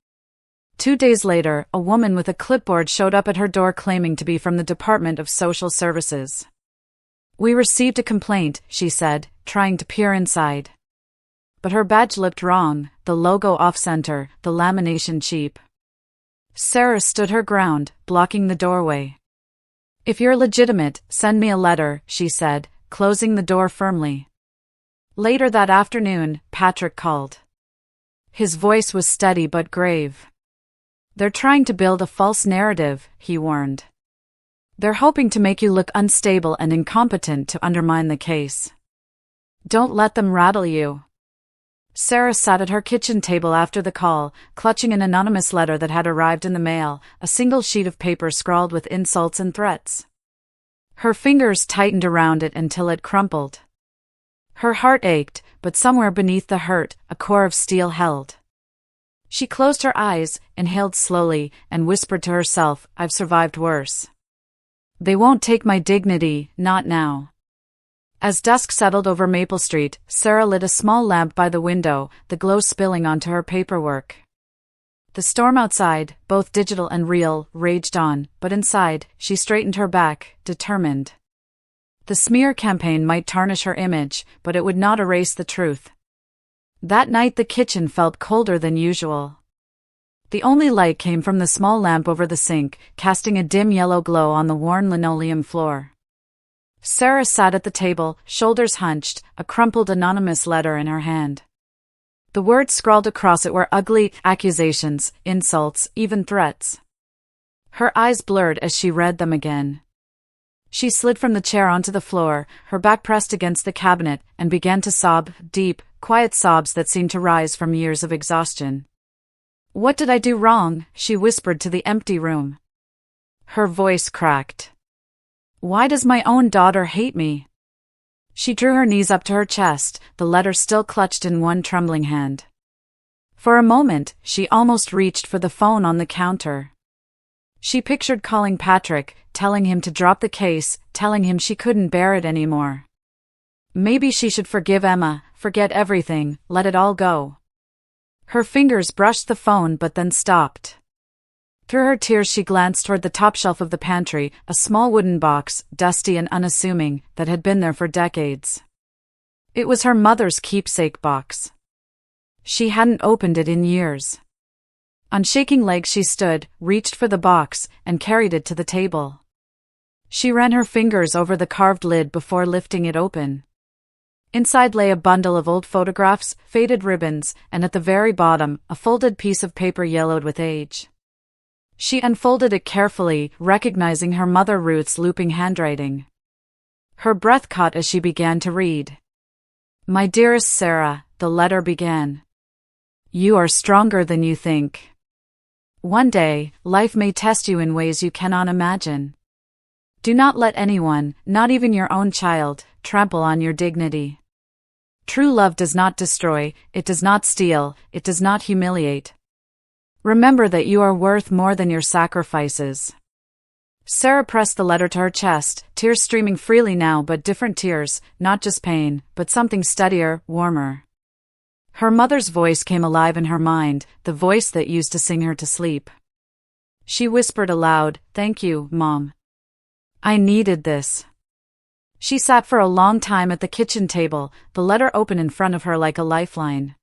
2 days later, a woman with a clipboard showed up at her door claiming to be from the Department of Social Services. "We received a complaint," she said, trying to peer inside. But her badge looked wrong, the logo off-center, the lamination cheap. Sarah stood her ground, blocking the doorway. "If you're legitimate, send me a letter," she said, closing the door firmly. Later that afternoon, Patrick called. His voice was steady but grave. "They're trying to build a false narrative," he warned. "They're hoping to make you look unstable and incompetent to undermine the case. Don't let them rattle you." Sarah sat at her kitchen table after the call, clutching an anonymous letter that had arrived in the mail, a single sheet of paper scrawled with insults and threats. Her fingers tightened around it until it crumpled. Her heart ached, but somewhere beneath the hurt, a core of steel held. She closed her eyes, inhaled slowly, and whispered to herself, "I've survived worse. They won't take my dignity, not now." As dusk settled over Maple Street, Sarah lit a small lamp by the window, the glow spilling onto her paperwork. The storm outside, both digital and real, raged on, but inside, she straightened her back, determined. The smear campaign might tarnish her image, but it would not erase the truth. That night the kitchen felt colder than usual. The only light came from the small lamp over the sink, casting a dim yellow glow on the worn linoleum floor. Sarah sat at the table, shoulders hunched, a crumpled anonymous letter in her hand. The words scrawled across it were ugly accusations, insults, even threats. Her eyes blurred as she read them again. She slid from the chair onto the floor, her back pressed against the cabinet, and began to sob, deep, quiet sobs that seemed to rise from years of exhaustion. "What did I do wrong?" she whispered to the empty room. Her voice cracked. "Why does my own daughter hate me?" She drew her knees up to her chest, the letter still clutched in one trembling hand. For a moment, she almost reached for the phone on the counter. She pictured calling Patrick, telling him to drop the case, telling him she couldn't bear it anymore. Maybe she should forgive Emma, forget everything, let it all go. Her fingers brushed the phone but then stopped. Through her tears she glanced toward the top shelf of the pantry, a small wooden box, dusty and unassuming, that had been there for decades. It was her mother's keepsake box. She hadn't opened it in years. On shaking legs she stood, reached for the box, and carried it to the table. She ran her fingers over the carved lid before lifting it open. Inside lay a bundle of old photographs, faded ribbons, and at the very bottom, a folded piece of paper yellowed with age. She unfolded it carefully, recognizing her mother Ruth's looping handwriting. Her breath caught as she began to read. "My dearest Sarah," the letter began. You are stronger than you think. One day, life may test you in ways you cannot imagine. Do not let anyone, not even your own child, trample on your dignity. True love does not destroy, it does not steal, it does not humiliate. Remember that you are worth more than your sacrifices. Sarah pressed the letter to her chest, tears streaming freely now, but different tears, not just pain, but something steadier, warmer. Her mother's voice came alive in her mind, the voice that used to sing her to sleep. She whispered aloud, "Thank you, Mom. I needed this." She sat for a long time at the kitchen table, the letter open in front of her like a lifeline.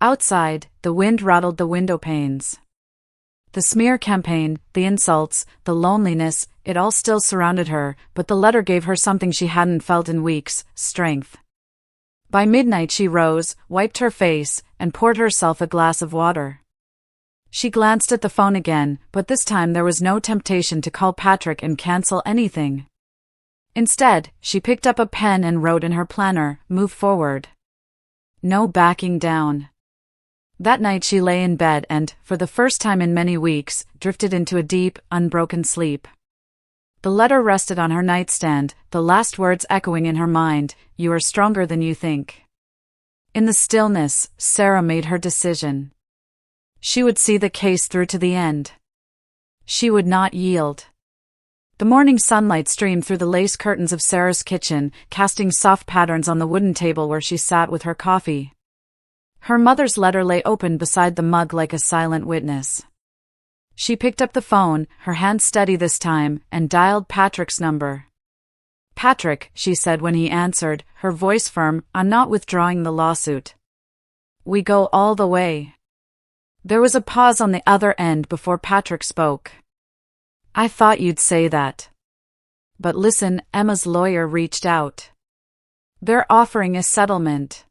Outside, the wind rattled the window panes. The smear campaign, the insults, the loneliness, it all still surrounded her, but the letter gave her something she hadn't felt in weeks: strength. By midnight she rose, wiped her face, and poured herself a glass of water. She glanced at the phone again, but this time there was no temptation to call Patrick and cancel anything. Instead, she picked up a pen and wrote in her planner, "Move forward. No backing down." That night she lay in bed and, for the first time in many weeks, drifted into a deep, unbroken sleep. The letter rested on her nightstand, the last words echoing in her mind, "You are stronger than you think." In the stillness, Sarah made her decision. She would see the case through to the end. She would not yield. The morning sunlight streamed through the lace curtains of Sarah's kitchen, casting soft patterns on the wooden table where she sat with her coffee. Her mother's letter lay open beside the mug like a silent witness. She picked up the phone, her hand steady this time, and dialed Patrick's number. "Patrick," she said when he answered, her voice firm, "I'm not withdrawing the lawsuit. We go all the way." There was a pause on the other end before Patrick spoke. "I thought you'd say that. But listen, Emma's lawyer reached out. They're offering a settlement.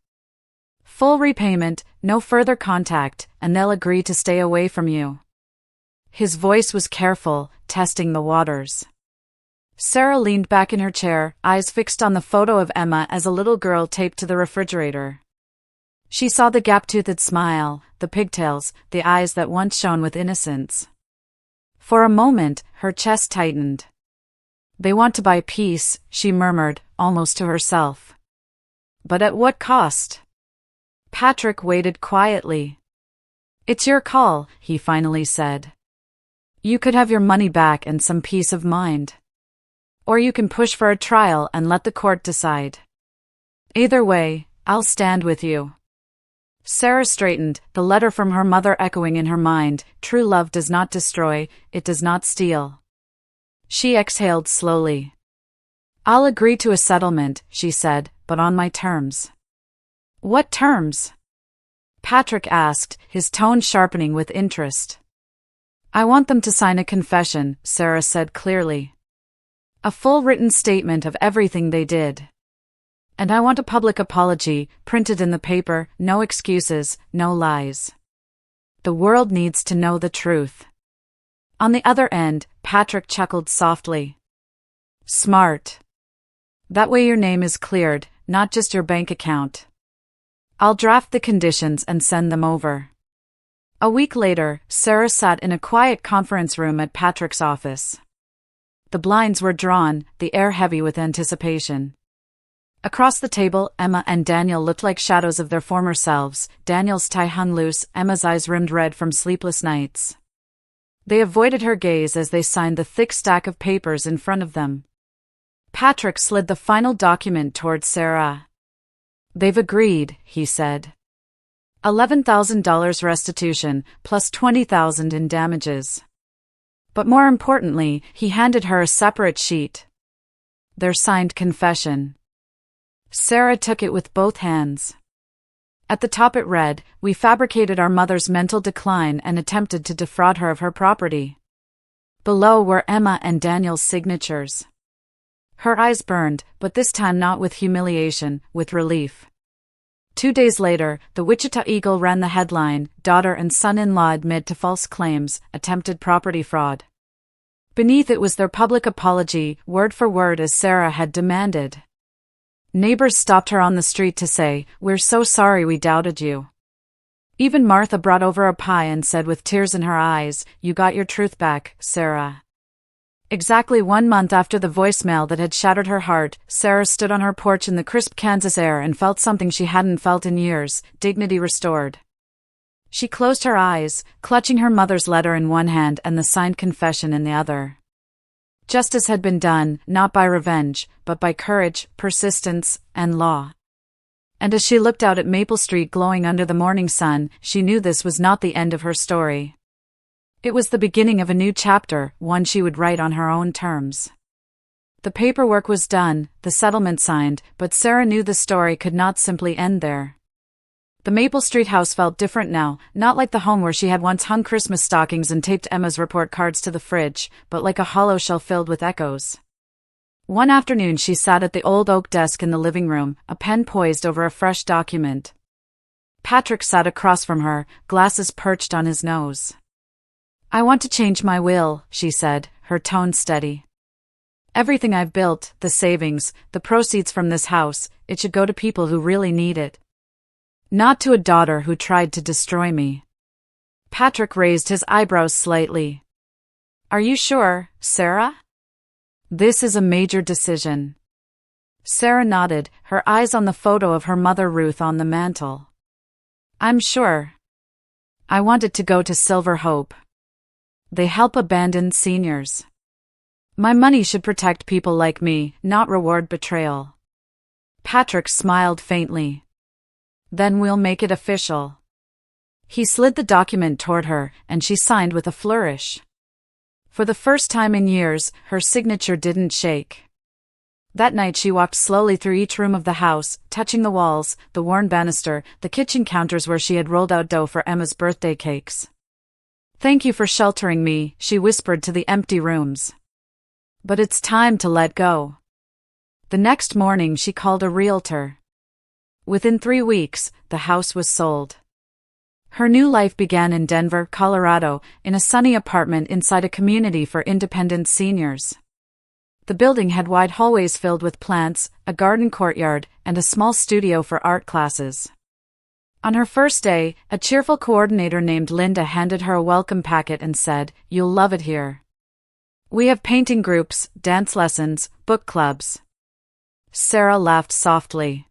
Full repayment, no further contact, and they'll agree to stay away from you." His voice was careful, testing the waters. Sarah leaned back in her chair, eyes fixed on the photo of Emma as a little girl taped to the refrigerator. She saw the gap-toothed smile, the pigtails, the eyes that once shone with innocence. For a moment, her chest tightened. "They want to buy peace," she murmured, almost to herself. "But at what cost?" Patrick waited quietly. "It's your call," he finally said. "You could have your money back and some peace of mind. Or you can push for a trial and let the court decide. Either way, I'll stand with you." Sarah straightened, the letter from her mother echoing in her mind, "True love does not destroy, it does not steal." She exhaled slowly. "I'll agree to a settlement," she said, "but on my terms." "What terms?" Patrick asked, his tone sharpening with interest. "I want them to sign a confession," Sarah said clearly. "A full written statement of everything they did. And I want a public apology, printed in the paper, no excuses, no lies. The world needs to know the truth." On the other end, Patrick chuckled softly. "Smart. That way your name is cleared, not just your bank account. I'll draft the conditions and send them over." A week later, Sarah sat in a quiet conference room at Patrick's office. The blinds were drawn, the air heavy with anticipation. Across the table, Emma and Daniel looked like shadows of their former selves. Daniel's tie hung loose, Emma's eyes rimmed red from sleepless nights. They avoided her gaze as they signed the thick stack of papers in front of them. Patrick slid the final document towards Sarah. "They've agreed," he said. $11,000 restitution, plus $20,000 in damages. But more importantly, he handed her a separate sheet. Their signed confession. Sarah took it with both hands. At the top it read, "We fabricated our mother's mental decline and attempted to defraud her of her property." Below were Emma and Daniel's signatures. Her eyes burned, but this time not with humiliation, with relief. 2 days later, the Wichita Eagle ran the headline, "Daughter and son-in-law admit to false claims, attempted property fraud." Beneath it was their public apology, word for word as Sarah had demanded. Neighbors stopped her on the street to say, "We're so sorry we doubted you." Even Martha brought over a pie and said with tears in her eyes, "You got your truth back, Sarah." Exactly 1 month after the voicemail that had shattered her heart, Sarah stood on her porch in the crisp Kansas air and felt something she hadn't felt in years: dignity restored. She closed her eyes, clutching her mother's letter in one hand and the signed confession in the other. Justice had been done, not by revenge, but by courage, persistence, and law. And as she looked out at Maple Street glowing under the morning sun, she knew this was not the end of her story. It was the beginning of a new chapter, one she would write on her own terms. The paperwork was done, the settlement signed, but Sarah knew the story could not simply end there. The Maple Street house felt different now, not like the home where she had once hung Christmas stockings and taped Emma's report cards to the fridge, but like a hollow shell filled with echoes. One afternoon she sat at the old oak desk in the living room, a pen poised over a fresh document. Patrick sat across from her, glasses perched on his nose. "I want to change my will," she said, her tone steady. "Everything I've built, the savings, the proceeds from this house, it should go to people who really need it. Not to a daughter who tried to destroy me." Patrick raised his eyebrows slightly. "Are you sure, Sarah? This is a major decision." Sarah nodded, her eyes on the photo of her mother Ruth on the mantel. "I'm sure. I want it to go to Silver Hope. They help abandoned seniors. My money should protect people like me, not reward betrayal." Patrick smiled faintly. "Then we'll make it official." He slid the document toward her, and she signed with a flourish. For the first time in years, her signature didn't shake. That night she walked slowly through each room of the house, touching the walls, the worn banister, the kitchen counters where she had rolled out dough for Emma's birthday cakes. "Thank you for sheltering me," she whispered to the empty rooms. "But it's time to let go." The next morning she called a realtor. Within 3 weeks, the house was sold. Her new life began in Denver, Colorado, in a sunny apartment inside a community for independent seniors. The building had wide hallways filled with plants, a garden courtyard, and a small studio for art classes. On her first day, a cheerful coordinator named Linda handed her a welcome packet and said, "You'll love it here. We have painting groups, dance lessons, book clubs." Sarah laughed softly.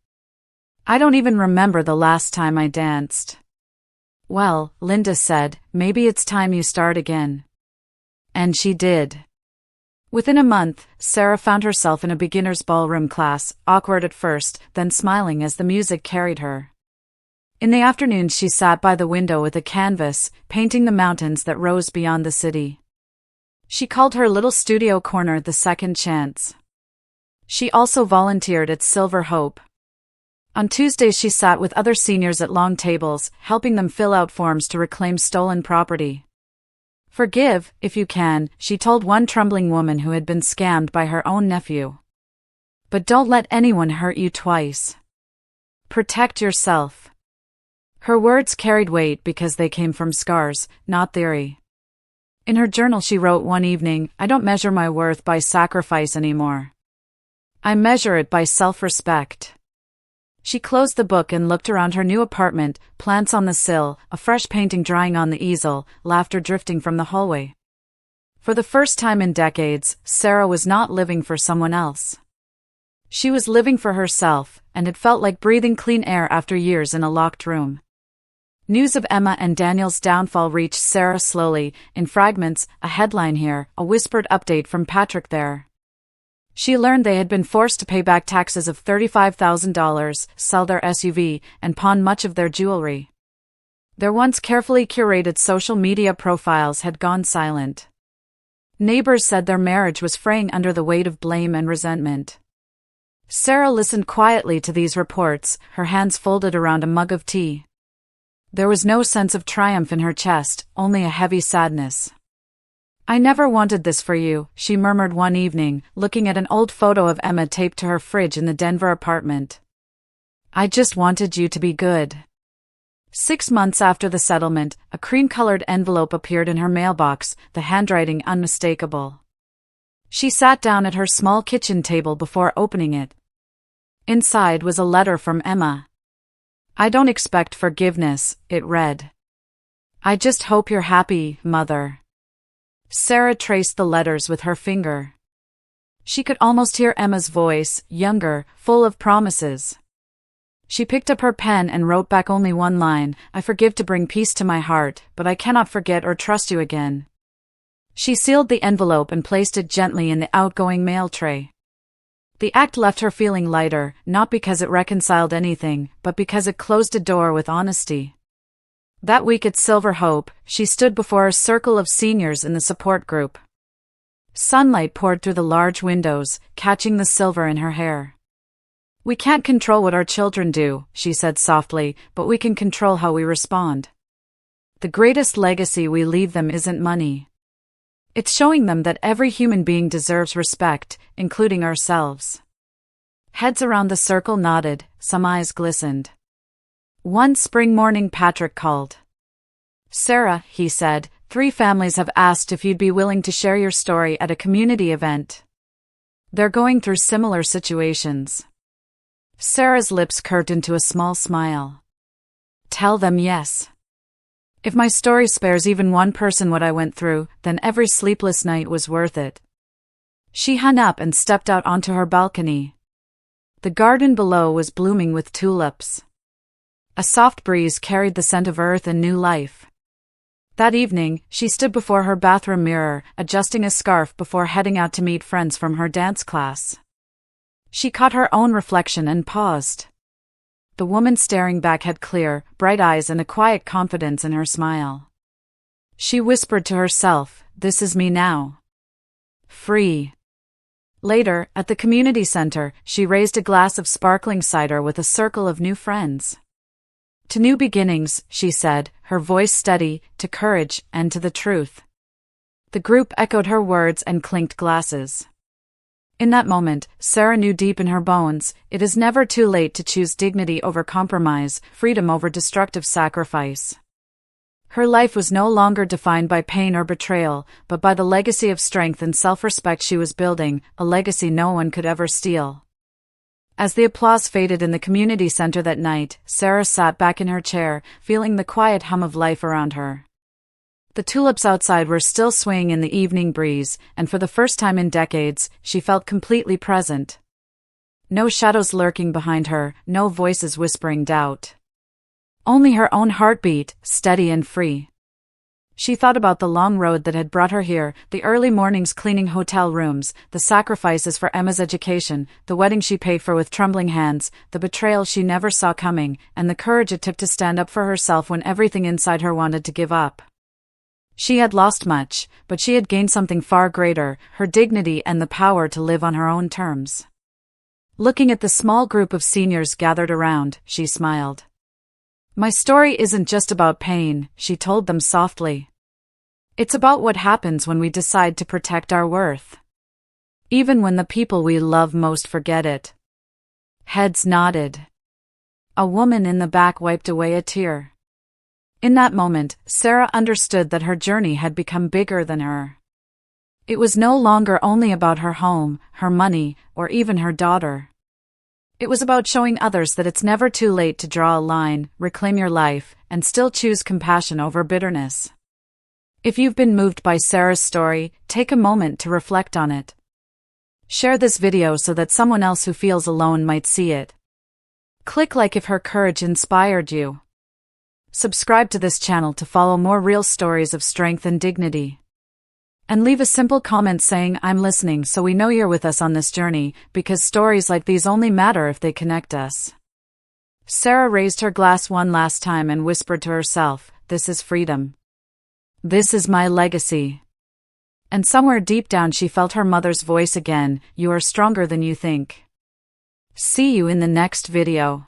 "I don't even remember the last time I danced." "Well," Linda said, "maybe it's time you start again." And she did. Within a month, Sarah found herself in a beginner's ballroom class, awkward at first, then smiling as the music carried her. In the afternoons she sat by the window with a canvas, painting the mountains that rose beyond the city. She called her little studio corner the second chance. She also volunteered at Silver Hope. On Tuesdays she sat with other seniors at long tables, helping them fill out forms to reclaim stolen property. "Forgive, if you can," she told one trembling woman who had been scammed by her own nephew. "But don't let anyone hurt you twice. Protect yourself." Her words carried weight because they came from scars, not theory. In her journal she wrote one evening, "I don't measure my worth by sacrifice anymore. I measure it by self-respect." She closed the book and looked around her new apartment, plants on the sill, a fresh painting drying on the easel, laughter drifting from the hallway. For the first time in decades, Sarah was not living for someone else. She was living for herself, and it felt like breathing clean air after years in a locked room. News of Emma and Daniel's downfall reached Sarah slowly, in fragments, a headline here, a whispered update from Patrick there. She learned they had been forced to pay back taxes of $35,000, sell their SUV, and pawn much of their jewelry. Their once carefully curated social media profiles had gone silent. Neighbors said their marriage was fraying under the weight of blame and resentment. Sarah listened quietly to these reports, her hands folded around a mug of tea. There was no sense of triumph in her chest, only a heavy sadness. "I never wanted this for you," she murmured one evening, looking at an old photo of Emma taped to her fridge in the Denver apartment. "I just wanted you to be good." 6 months after the settlement, a cream-colored envelope appeared in her mailbox, the handwriting unmistakable. She sat down at her small kitchen table before opening it. Inside was a letter from Emma. I don't expect forgiveness, it read. I just hope you're happy, Mother. Sarah traced the letters with her finger. She could almost hear Emma's voice, younger, full of promises. She picked up her pen and wrote back only one line, I forgive to bring peace to my heart, but I cannot forget or trust you again. She sealed the envelope and placed it gently in the outgoing mail tray. The act left her feeling lighter, not because it reconciled anything, but because it closed a door with honesty. That week at Silver Hope, she stood before a circle of seniors in the support group. Sunlight poured through the large windows, catching the silver in her hair. We can't control what our children do, she said softly, but we can control how we respond. The greatest legacy we leave them isn't money. It's showing them that every human being deserves respect, including ourselves. Heads around the circle nodded, some eyes glistened. One spring morning Patrick called. Sarah, he said, 3 families have asked if you'd be willing to share your story at a community event. They're going through similar situations. Sarah's lips curved into a small smile. Tell them yes. If my story spares even one person what I went through, then every sleepless night was worth it. She hung up and stepped out onto her balcony. The garden below was blooming with tulips. A soft breeze carried the scent of earth and new life. That evening, she stood before her bathroom mirror, adjusting a scarf before heading out to meet friends from her dance class. She caught her own reflection and paused. The woman staring back had clear, bright eyes and a quiet confidence in her smile. She whispered to herself, this is me now. Free. Later, at the community center, she raised a glass of sparkling cider with a circle of new friends. To new beginnings, she said, her voice steady, to courage, and to the truth. The group echoed her words and clinked glasses. In that moment, Sarah knew deep in her bones, it is never too late to choose dignity over compromise, freedom over destructive sacrifice. Her life was no longer defined by pain or betrayal, but by the legacy of strength and self-respect she was building, a legacy no one could ever steal. As the applause faded in the community center that night, Sarah sat back in her chair, feeling the quiet hum of life around her. The tulips outside were still swaying in the evening breeze, and for the first time in decades, she felt completely present. No shadows lurking behind her, no voices whispering doubt. Only her own heartbeat, steady and free. She thought about the long road that had brought her here, the early mornings cleaning hotel rooms, the sacrifices for Emma's education, the wedding she paid for with trembling hands, the betrayal she never saw coming, and the courage it took to stand up for herself when everything inside her wanted to give up. She had lost much, but she had gained something far greater, her dignity and the power to live on her own terms. Looking at the small group of seniors gathered around, she smiled. My story isn't just about pain, she told them softly. It's about what happens when we decide to protect our worth. Even when the people we love most forget it. Heads nodded. A woman in the back wiped away a tear. In that moment, Sarah understood that her journey had become bigger than her. It was no longer only about her home, her money, or even her daughter. It was about showing others that it's never too late to draw a line, reclaim your life, and still choose compassion over bitterness. If you've been moved by Sarah's story, take a moment to reflect on it. Share this video so that someone else who feels alone might see it. Click like if her courage inspired you. Subscribe to this channel to follow more real stories of strength and dignity. And leave a simple comment saying I'm listening so we know you're with us on this journey, because stories like these only matter if they connect us. Sarah raised her glass one last time and whispered to herself, this is freedom. This is my legacy. And somewhere deep down she felt her mother's voice again, you are stronger than you think. See you in the next video.